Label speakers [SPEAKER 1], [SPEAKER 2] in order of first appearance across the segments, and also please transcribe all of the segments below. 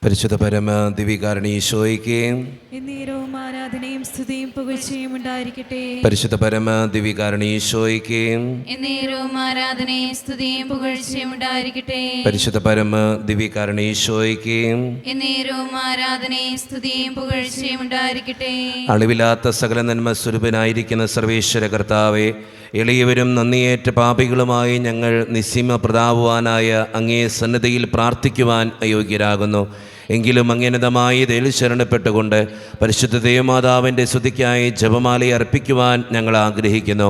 [SPEAKER 1] പരിശുദ്ധ പരമ ദിവ്യകാരുണ്യ ഈശോയ്ക്ക്
[SPEAKER 2] എന്നേരവും ആരാധനയും സ്തുതിയും പുകഴ്ചയും ഉണ്ടായിരിക്കട്ടെ.
[SPEAKER 1] പരിശുദ്ധ പരമ ദിവ്യകാരുണ്യ ഈശോയ്ക്ക്
[SPEAKER 3] എന്നേരവും ആരാധനയും സ്തുതിയും പുകഴ്ചയും ഉണ്ടായിരിക്കട്ടെ.
[SPEAKER 1] പരിശുദ്ധ പരമ ദിവ്യകാരുണ്യ ഈശോയ്ക്ക്
[SPEAKER 3] എന്നേരവും ആരാധനയും സ്തുതിയും പുകഴ്ചയും ഉണ്ടായിരിക്കട്ടെ.
[SPEAKER 1] അളിവില്ലാത്ത സകല നന്മ സ്വരൂപനായിരിക്കുന്ന സർവേശ്വര കർത്താവെ, എളിയവരും നന്ദിയേറ്റ പാപികളുമായി ഞങ്ങൾ നിസ്സീമ പ്രതാപവാനായ അങ്ങേ സന്നിധിയിൽ പ്രാർത്ഥിക്കുവാൻ അയോഗ്യരാകുന്നു. എങ്കിലും അങ്ങനതമായി ഇതിൽ ശരണപ്പെട്ടുകൊണ്ട് പരിശുദ്ധ ദേവമാതാവിൻ്റെ സ്തുതിക്കായി ജപമാല അർപ്പിക്കുവാൻ ഞങ്ങൾ ആഗ്രഹിക്കുന്നു.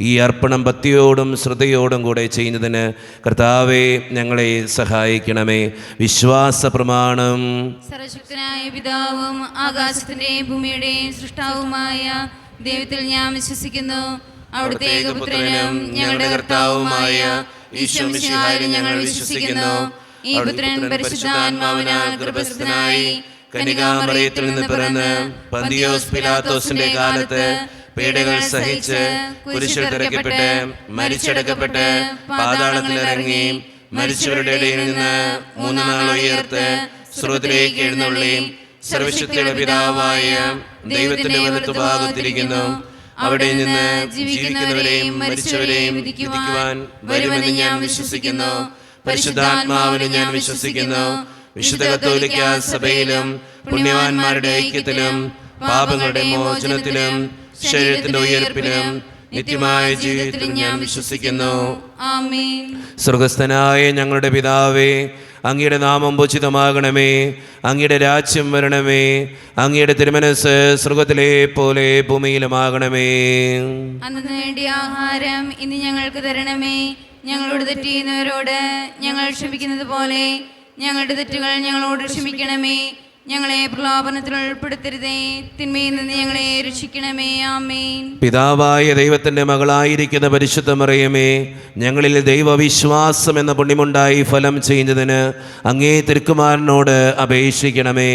[SPEAKER 1] ഈ അർപ്പണം ഭക്തിയോടും ശ്രദ്ധയോടും കൂടെ ചെയ്യുന്നതിന് കർത്താവെ ഞങ്ങളെ സഹായിക്കണമേ. വിശ്വാസ പ്രമാണം.
[SPEAKER 3] സർവശക്തനായ പിതാവും ആകാശത്തിന്റെയും ഭൂമിയുടെയും സൃഷ്ടാവുമായ ദൈവത്തിൽ ഞാൻ വിശ്വസിക്കുന്നു. അവിടുത്തെ ഏകപുത്രനും ഞങ്ങളുടെ കർത്താവുമായ ഈശോ മിശിഹായിലും ഞങ്ങൾ വിശ്വസിക്കുന്നു. ഈ പുത്രൻ പരിശുദ്ധാത്മാവിനാൽ ഗർഭസ്ഥനായി
[SPEAKER 1] കന്യകാമറിയത്തിൽ നിന്ന് പിറന്ന് പന്തിയോസ് പിലാത്തോസിന്റെ കാലത്ത് പീഡകൾ സഹിച്ച് കുരിശിൽ തറയ്ക്കപ്പെട്ട് മരിച്ചടക്കപ്പെട്ട് പാതാളത്തിൽ ഇറങ്ങി മരിച്ചവരുടെ ഇടയിൽ നിന്ന് 3 നാൾ ഉയർത്ത് സ്വർഗ്ഗത്തിലേക്ക് എഴുന്നള്ളി സർവശക്തിയുടെ പിതാവായ ദൈവത്തിന്റെ വലത്തുഭാഗത്തിരിക്കുന്നു. അവിടെ നിന്ന് ജീവിക്കുന്നവരെയും മരിച്ചവരെയും വിധിക്കുവാൻ വരുമെന്ന് ഞാൻ വിശ്വസിക്കുന്നു. പരിശുദ്ധാത്മാവിനെ ഞാൻ വിശ്വസിക്കുന്നു. വിശുദ്ധ കത്തോലിക്ക സഭയിലും പുണ്യവാന്മാരുടെ ഐക്യത്തിലും പാപങ്ങളുടെ മോചനത്തിലും ശരീരത്തിന്റെ ഉയർപ്പിലും നിത്യമായ ജീവിതത്തിൽ ഞാൻ വിശ്വസിക്കുന്നു.
[SPEAKER 3] ആമേൻ.
[SPEAKER 1] സ്വർഗസ്ഥനായ ഞങ്ങളുടെ പിതാവേ, അങ്ങയുടെ നാമം പൂജിതമാകണമേ. അങ്ങയുടെ രാജ്യം വരണമേ. അങ്ങയുടെ തിരുമനസ്സ് സ്വർഗത്തിലെ പോലെ ഭൂമിയിലുമാകണമേ.
[SPEAKER 3] അന്ന് വേണ്ടിയ ആഹാരം ഇന്ന് ഞങ്ങൾക്ക് തരണമേ. ഞങ്ങളോട് തെറ്റ് ചെയ്യുന്നവരോട് ഞങ്ങൾ ക്ഷമിക്കുന്നത് പോലെ ഞങ്ങളുടെ തെറ്റുകൾ ഞങ്ങളോട് ക്ഷമിക്കണമേ. ഞങ്ങളെ പ്രലോഭനത്തിൽ ഉൾപ്പെടുത്തരുതേ, തിന്മയിൽ നിന്ന് ഞങ്ങളെ രക്ഷിക്കണമേ. ആമേൻ.
[SPEAKER 1] പിതാവായ ദൈവത്തിന്റെ മകളായിരിക്കുന്ന പരിശുദ്ധ മറിയമേ, ഞങ്ങളിൽ ദൈവവിശ്വാസം എന്ന പുണ്യമുണ്ടായി ഫലം ചെയ്യുന്നതിന് അങ്ങേ തിരുക്കുമാരനോട് അപേക്ഷിക്കണമേ.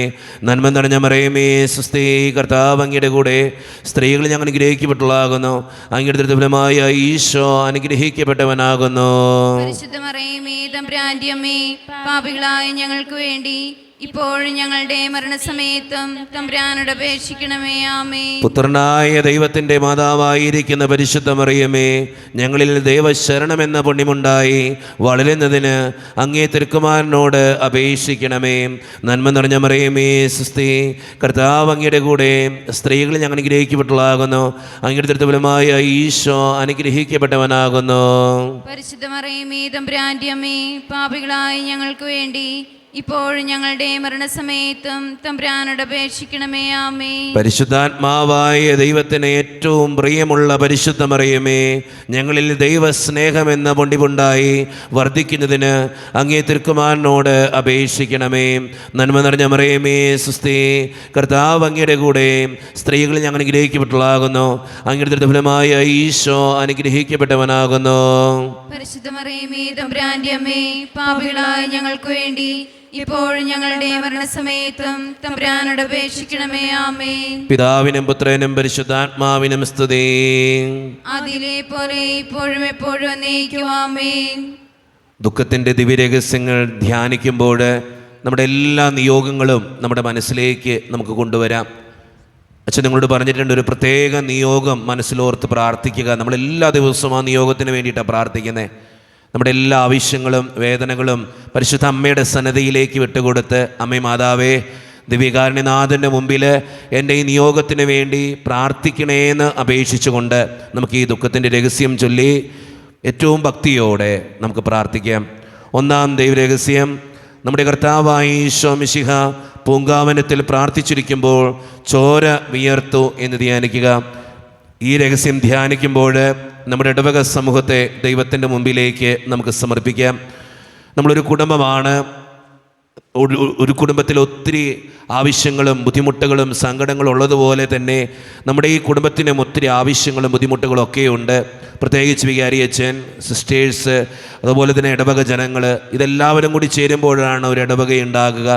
[SPEAKER 1] നന്മ നിറഞ്ഞ മറിയമേ, സ്വസ്തി, കർത്താവ് അങ്ങയുടെ കൂടെ സ്ത്രീകൾ ഞങ്ങൾ അനുഗ്രഹിക്കപ്പെട്ടുള്ളാകുന്നു. അങ്ങയുടെ ദുർബലമായ ഈശോ അനുഗ്രഹിക്കപ്പെട്ടവനാകുന്നു.
[SPEAKER 3] പരിശുദ്ധ മറിയമേ, തമ്പുരാന്റെ അമ്മേ, പാപികളായ ഞങ്ങൾക്ക് വേണ്ടി ഇപ്പോഴും ഞങ്ങളുടെ മരണസമയത്തും തമ്പുരാനോട് അപേക്ഷിക്കണമേ. ആമേൻ.
[SPEAKER 1] പുത്രനായ ദൈവത്തിന്റെ മാതാവായിരിക്കുന്ന പരിശുദ്ധ മറിയമേ, ഞങ്ങളിൽ ദൈവശരണമെന്ന പുണ്യമുണ്ടായി വളരുന്നതിന് അങ്ങേ തിരുക്കുമാരനോട് അപേക്ഷിക്കണമേ. നന്മ നിറഞ്ഞ മറിയമേ, സ്വസ്തി, കർത്താവ് അങ്ങയുടെ കൂടെ സ്ത്രീകൾ ഞങ്ങൾ അനുഗ്രഹിക്കപ്പെട്ടുള്ളാകുന്നു. അങ്ങയുടെ ദുർബലമായ ഈശോ അനുഗ്രഹിക്കപ്പെട്ടവനാകുന്നു.
[SPEAKER 3] പരിശുദ്ധ മറിയമേ, തമ്പുരാന്റെ അമ്മേ, പാപികളായ ഞങ്ങൾക്ക് വേണ്ടി ഇപ്പോഴും ഞങ്ങളുടെ മരണസമയത്തും തമ്പുരാനോട് അപേക്ഷിക്കണമേ. ആമേൻ.
[SPEAKER 1] പരിശുദ്ധാത്മാവായ ദൈവത്തിന് ഏറ്റവും പ്രിയമുള്ള പരിശുദ്ധ മറിയമേ, ഞങ്ങളിൽ ദൈവസ്നേഹമെന്ന പൊണ്ടിമുണ്ടായി വർദ്ധിക്കുന്നതിന് അങ്ങേ തിരുക്കുമാരനോട് അപേക്ഷിക്കണമേ. നന്മ നിറഞ്ഞ മറിയമേ, സ്വസ്തി, കർത്താവ് അങ്ങയുടെ കൂടെ സ്ത്രീകൾ ഞങ്ങൾ അനുഗ്രഹിക്കപ്പെട്ടുള്ളാകുന്നു. അങ്ങയുടെ ദുർബലമായ ഈശോ അനുഗ്രഹിക്കപ്പെട്ടവനാകുന്നു.
[SPEAKER 3] പരിശുദ്ധ മറിയമേ, തമ്പുരാന്റെ അമ്മേ, പാപികളായ ഞങ്ങൾക്ക് വേണ്ടി ഇപ്പോഴും ഞങ്ങളുടെ മരണസമയത്തും തമ്പുരാനോട് അപേക്ഷിക്കണമേ. ആമേൻ.
[SPEAKER 1] പിതാവിനും പുത്രനും പരിശുദ്ധാത്മാവിനും സ്തുതി.
[SPEAKER 3] അതിലെ പോലെ ഇപ്പോഴും എപ്പോഴും എന്നേക്കും. ആമേൻ.
[SPEAKER 1] ദുഃഖത്തിൻ്റെ ദിവ്യരഹസ്യങ്ങൾ ധ്യാനിക്കുമ്പോൾ നമ്മുടെ എല്ലാ നിയോഗങ്ങളും നമ്മുടെ മനസ്സിലേക്ക് നമുക്ക് കൊണ്ടുവരാം. അച്ഛൻ നിങ്ങളോട് പറഞ്ഞിട്ടുണ്ട്, ഒരു പ്രത്യേക നിയോഗം മനസ്സിലോർത്ത് പ്രാർത്ഥിക്കുക. നമ്മളെല്ലാ ദിവസവും ആ നിയോഗത്തിന് വേണ്ടിയിട്ടാണ് പ്രാർത്ഥിക്കുന്നത്. നമ്മുടെ എല്ലാ ആവശ്യങ്ങളും വേദനകളും പരിശുദ്ധ അമ്മയുടെ സന്നിധിയിലേക്ക് വിട്ടുകൊടുത്ത്, അമ്മേ മാതാവേ, ദിവ്യകാരുണ്യനാഥൻ്റെ മുമ്പിൽ എൻ്റെ ഈ നിയോഗത്തിന് വേണ്ടി പ്രാർത്ഥിക്കണേന്ന് അപേക്ഷിച്ചുകൊണ്ട് നമുക്ക് ഈ ദുഃഖത്തിൻ്റെ രഹസ്യം ചൊല്ലി ഏറ്റവും ഭക്തിയോടെ നമുക്ക് പ്രാർത്ഥിക്കാം. ഒന്നാം ദൈവരഹസ്യം, നമ്മുടെ കർത്താവായ ഈശോ മിശിഹ പൂങ്കാവനത്തിൽ പ്രാർത്ഥിച്ചിരിക്കുമ്പോൾ ചോര വിയർത്തു എന്ന് ധ്യാനിക്കുക. ഈ രഹസ്യം ധ്യാനിക്കുമ്പോൾ നമ്മുടെ ഇടവക സമൂഹത്തെ ദൈവത്തിൻ്റെ മുമ്പിലേക്ക് നമുക്ക് സമർപ്പിക്കാം. നമ്മളൊരു കുടുംബമാണ്. ഒരു കുടുംബത്തിൽ ഒത്തിരി ആവശ്യങ്ങളും ബുദ്ധിമുട്ടുകളും സങ്കടങ്ങളും ഉള്ളതുപോലെ തന്നെ നമ്മുടെ ഈ കുടുംബത്തിനും ഒത്തിരി ആവശ്യങ്ങളും ബുദ്ധിമുട്ടുകളും ഒക്കെ ഉണ്ട്. പ്രത്യേകിച്ച് വികാരിയച്ഛൻ, സിസ്റ്റേഴ്സ്, അതുപോലെ തന്നെ ഇടവക ജനങ്ങൾ, ഇതെല്ലാവരും കൂടി ചേരുമ്പോഴാണ് ഒരു ഇടവകയുണ്ടാകുക.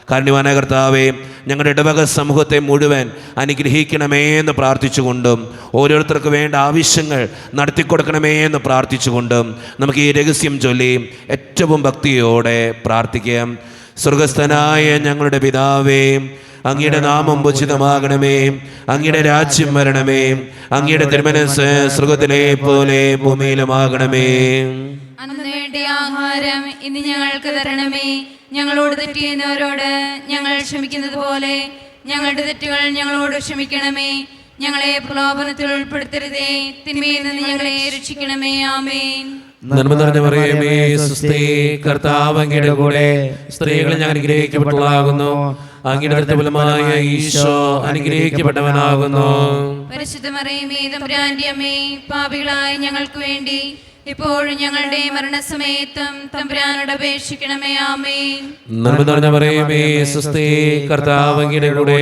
[SPEAKER 1] കാരുണ്യവാനായ കർത്താവേ, ഞങ്ങളുടെ ഇടവക സമൂഹത്തെ മുഴുവൻ അനുഗ്രഹിക്കണമേ എന്ന് പ്രാർത്ഥിച്ചുകൊണ്ടും ഓരോരുത്തർക്ക് വേണ്ട ആവശ്യങ്ങൾ നടത്തിക്കൊടുക്കണമേ എന്ന് പ്രാർത്ഥിച്ചുകൊണ്ടും നമുക്ക് ഈ രഹസ്യം ചൊല്ലി ഏറ്റവും ഭക്തിയോടെ പ്രാർത്ഥിക്കാം. സ്വർഗസ്ഥനായ ഞങ്ങളുടെ പിതാവേ, അങ്ങയുടെ നാമം ഉചിതമാകണമേ, അങ്ങയുടെ രാജ്യം വരണമേ, അങ്ങയുടെ തിരുമനസ്സ് സ്വർഗത്തിലെ പോലെ ഭൂമിയിലുമാകണമേ.
[SPEAKER 3] അന്ന് വേണ്ടിയ ആഹാരം ഇന്ന് ഞങ്ങൾക്ക് തരണമേ. ഞങ്ങളോട് തെറ്റ് ചെയ്യുന്നവരോട് ഞങ്ങൾ ക്ഷമിക്കുന്നത് പോലെ ഞങ്ങളുടെ തെറ്റുകൾ ഞങ്ങളോട് ക്ഷമിക്കണമേ. ഞങ്ങളെ പ്രലോഭനത്തിൽ ഉൾപ്പെടുത്തരുതേ, തിന്മയിൽ നിന്ന് ഞങ്ങളെ രക്ഷിക്കണമേ. ആമേൻ.
[SPEAKER 1] നന്മ നിറഞ്ഞ മറിയമേ, സ്വസ്തി, കർത്താവ് അങ്ങയുടെ കൂടെ സ്ത്രീകളിൽ ഞാൻ അനുഗ്രഹിക്കപ്പെട്ടവളാകുന്നു. അങ്ങയുടെ ഫലമായ ഈശോ അനുഗ്രഹിക്കപ്പെട്ടവനാകുന്നു.
[SPEAKER 3] പരിശുദ്ധ മറിയമേ, തമ്പുരാന്റെ അമ്മേ, പാപികളായ ഞങ്ങൾക്ക് വേണ്ടി ഇപ്പോഴും ഞങ്ങളുടെ മരണസമയത്തും തമ്പുരാനോട് അപേക്ഷിക്കണമേ. ആമേൻ.
[SPEAKER 1] നന്മ നിറഞ്ഞ മറിയമേ, സ്വസ്തി, കർത്താവ് അങ്ങയുടെ കൂടെ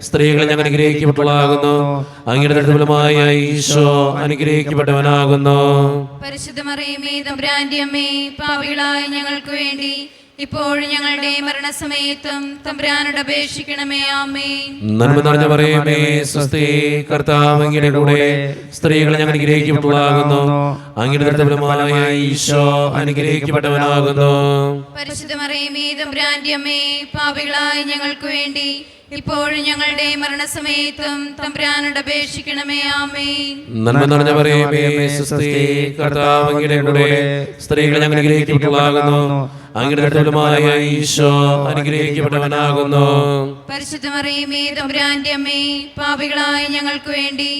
[SPEAKER 1] സ്ത്രീകളിൽ ഞാൻ അനുഗ്രഹിക്കപ്പെട്ടവളാകുന്നു. അങ്ങയുടെ ഫലമായ ഈശോ അനുഗ്രഹിക്കപ്പെട്ടവനാകുന്നു.
[SPEAKER 3] പരിശുദ്ധ മറിയമേ, തമ്പുരാന്റെ അമ്മേ, പാപികളായ ഞങ്ങൾക്ക് വേണ്ടി ഇപ്പോഴും ഞങ്ങളുടെ മരണസമയത്തും തമ്പുരാനോട് അപേക്ഷിക്കണമേ. ആമേൻ.
[SPEAKER 1] നന്മ നിറഞ്ഞ മറിയമേ, സ്വസ്തി, കർത്താവ് അങ്ങയുടെ കൂടെ സ്ത്രീകളെ ഞാൻ അനുഗ്രഹിക്കപ്പെട്ടവളാകുന്നു. അങ്ങയുടെ ഫലമായ ഈശോ അനുഗ്രഹിക്കപ്പെട്ടവനാകുന്നു.
[SPEAKER 3] പരിശുദ്ധ മറിയമേ, തമ്പുരാന്റെ അമ്മേ, പാപികളായ ഞങ്ങൾക്ക് വേണ്ടി ഇപ്പോഴും ഞങ്ങളുടെ മരണസമയത്തും തമ്പുരാനോട് അപേക്ഷിക്കണമേ. ആമേൻ.
[SPEAKER 1] നന്മ നിറഞ്ഞ മറിയമേ, സ്വസ്തി, കർത്താവ് അങ്ങയുടെ കൂടെ സ്ത്രീകളെ ഞാൻ അനുഗ്രഹിക്കപ്പെട്ടവളാകുന്നു. അങ്ങയുടെ ഫലമായ ഈശോ അനുഗ്രഹിക്കപ്പെട്ടവനാകുന്നു.
[SPEAKER 3] പരിശുദ്ധ മറിയമേ, തമ്പുരാന്റെ അമ്മേ, പാപികളായ ഞങ്ങൾക്ക് വേണ്ടി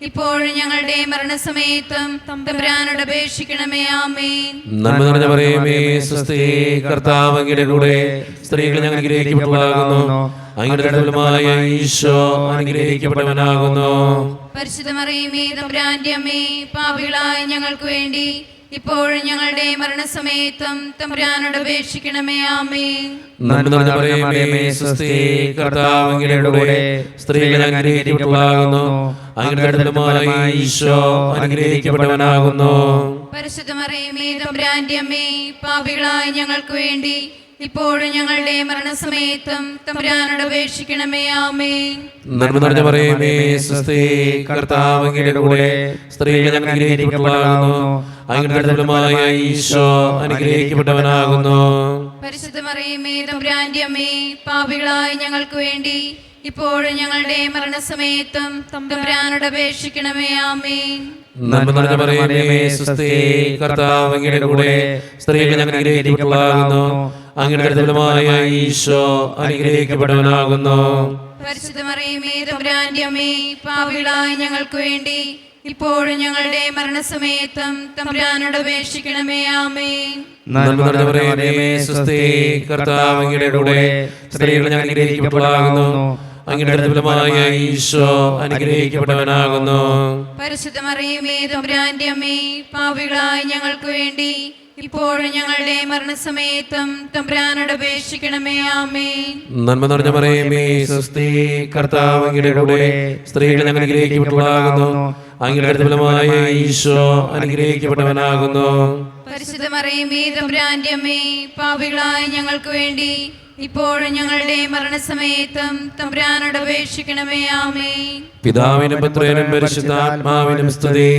[SPEAKER 3] ഇപ്പോഴും ഞങ്ങളുടെ മരണസമയത്തും തമ്പുരാനോട് അപേക്ഷിക്കണമേ. ആമേൻ.
[SPEAKER 1] നന്മ നിറഞ്ഞ മറിയമേ, സ്വസ്തി, കർത്താവ് അങ്ങയുടെ കൂടെ സ്ത്രീകളെ ഞാൻ അനുഗ്രഹിക്കപ്പെട്ടവളാകുന്നു. അങ്ങയുടെ ഫലമായ ഈശോ അനുഗ്രഹിക്കപ്പെട്ടവനാകുന്നു.
[SPEAKER 3] പരിശുദ്ധ മറിയമേ, തമ്പുരാന്റെ അമ്മേ, പാപികളായ ഞങ്ങൾക്ക് വേണ്ടി ഇപ്പോഴും ഞങ്ങളുടെ മരണസമയത്തും തമ്പുരാനോട് അപേക്ഷിക്കണമേ. ആമേൻ.
[SPEAKER 1] നന്മ നിറഞ്ഞ മറിയമേ, സ്വസ്തി, കർത്താവ് അങ്ങയുടെ കൂടെ സ്ത്രീകളെ ഞാൻ അനുഗ്രഹിക്കപ്പെട്ടവളാകുന്നു. അങ്ങയുടെ ഫലമായ ഈശോ അനുഗ്രഹിക്കപ്പെട്ടവനാകുന്നു.
[SPEAKER 3] പരിശുദ്ധ മറിയമേ, തമ്പുരാന്റെ അമ്മേ, പാപികളായ ഞങ്ങൾക്ക് വേണ്ടി ഇപ്പോഴും ഞങ്ങളുടെ മരണസമയത്തും തമ്പുരാനോട് അപേക്ഷിക്കണമേ. ആമേൻ.
[SPEAKER 1] നന്മ നിറഞ്ഞ മറിയമേ, സ്വസ്തി, കർത്താവ് അങ്ങയുടെ കൂടെ സ്ത്രീകളെ ഞാൻ അനുഗ്രഹിക്കപ്പെട്ടവളാകുന്നു. അങ്ങയുടെ ഫലമായ ഈശോ അനുഗ്രഹിക്കപ്പെട്ടവനാകുന്നു.
[SPEAKER 3] പരിശുദ്ധ മറിയമേ, തമ്പുരാന്റെ അമ്മേ, പാപികളായ ഞങ്ങൾക്ക് വേണ്ടി ഇപ്പോഴും ഞങ്ങളുടെ മരണസമയത്തും തമ്പുരാനോട് അപേക്ഷിക്കണമേ. ആമേൻ.
[SPEAKER 1] നന്മ നിറഞ്ഞ മറിയമേ, സ്വസ്തി, കർത്താവ് അങ്ങയുടെ കൂടെ സ്ത്രീകളെ ഞാൻ അനുഗ്രഹിക്കപ്പെട്ടവളാകുന്നു. അങ്ങയുടെ ഫലമായ ഈശോ അനുഗ്രഹിക്കപ്പെട്ടവനാകുന്നു.
[SPEAKER 3] പരിശുദ്ധ മറിയമേ, തമ്പുരാന്റെ അമ്മേ, പാപികളായ ഞങ്ങൾക്ക് വേണ്ടി ഇപ്പോഴും ഞങ്ങളുടെ മരണസമയത്തും തമ്പുരാനോട് അപേക്ഷിക്കണമേ. ആമേൻ.
[SPEAKER 1] നന്മ നിറഞ്ഞ മറിയമേ, സ്വസ്തി, കർത്താവ് അങ്ങയുടെ കൂടെ സ്ത്രീകളെ ഞാൻ അനുഗ്രഹിക്കപ്പെട്ടവളാകുന്നു. അങ്ങയുടെ ഫലമായ ഈശോ അനുഗ്രഹിക്കപ്പെട്ടവനാകുന്നു.
[SPEAKER 3] പരിശുദ്ധ മറിയമേ, തമ്പുരാന്റെ അമ്മേ, പാപികളായ ഞങ്ങൾക്ക് വേണ്ടി ഇപ്പോഴും ഞങ്ങളുടെ മരണസമയത്തും തമ്പുരാനോട് അപേക്ഷിക്കണമേ. ആമേൻ.
[SPEAKER 1] നന്മ നിറഞ്ഞ മറിയമേ, സ്വസ്തി, കർത്താവ് അങ്ങയുടെ കൂടെ സ്ത്രീകളെ ഞാൻ അനുഗ്രഹിക്കപ്പെട്ടവളാകുന്നു. അങ്ങയുടെ ഫലമായ ഈശോ അനുഗ്രഹിക്കപ്പെട്ടവനാകുന്നു.
[SPEAKER 3] പരിശുദ്ധ മറിയമേ, തമ്പുരാന്റെ അമ്മേ, പാപികളായ ഞങ്ങൾക്ക് വേണ്ടി ഇപ്പോഴും ഞങ്ങളുടെ മരണസമയത്തും തമ്പുരാനോട് അപേക്ഷിക്കണമേ. ആമേൻ.
[SPEAKER 1] പിതാവിനും പുത്രനും പരിശുദ്ധാത്മാവിനും സ്തുതി.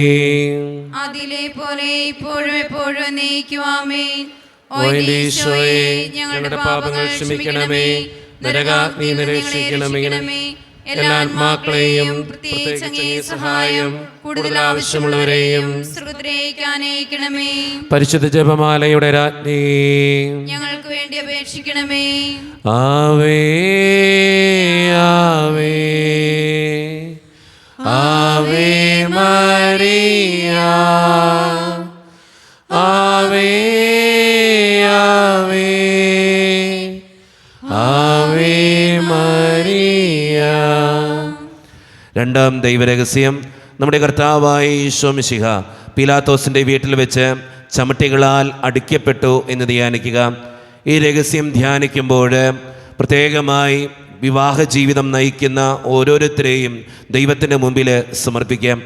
[SPEAKER 3] ആദിയിലെ പോലെ ഇപ്പോഴും എപ്പോഴും എന്നേക്കും. ആമേൻ.
[SPEAKER 1] ഓ എൻ്റെ ഈശോയെ, ഞങ്ങളുടെ പാപങ്ങൾ ക്ഷമിക്കണമേ, നരകാഗ്നി നിരീക്ഷിക്കണമേ, എല്ലാ ആത്മാക്കളെയും പ്രത്യേകിച്ച് അങ്ങേ സഹായം കൂടുതൽ ആവശ്യമുള്ളവരെയും
[SPEAKER 3] സ്വർഗ്ഗത്തിലേക്ക് ആനയിക്കണമേ.
[SPEAKER 1] പരിശുദ്ധ ജപമാലയുടെ രാജ്ഞി,
[SPEAKER 3] ഞങ്ങൾക്ക് വേണ്ടി അപേക്ഷിക്കണമേ.
[SPEAKER 1] ആവേ ആവേ ആവേ മരിയ, ആവേ ആവേ ആവേ മരിയ. രണ്ടാം ദൈവരഹസ്യം, നമ്മുടെ കർത്താവായ ഈശോ മിശിഹ പീലാത്തോസിൻ്റെ വീട്ടിൽ വെച്ച് ചമട്ടികളാൽ അടിക്കപ്പെട്ടു എന്ന് ധ്യാനിക്കുക. ഈ രഹസ്യം ധ്യാനിക്കുമ്പോൾ പ്രത്യേകമായി വിവാഹ ജീവിതം നയിക്കുന്ന ഓരോരുത്തരെയും ദൈവത്തിൻ്റെ മുമ്പിൽ സമർപ്പിക്കാം.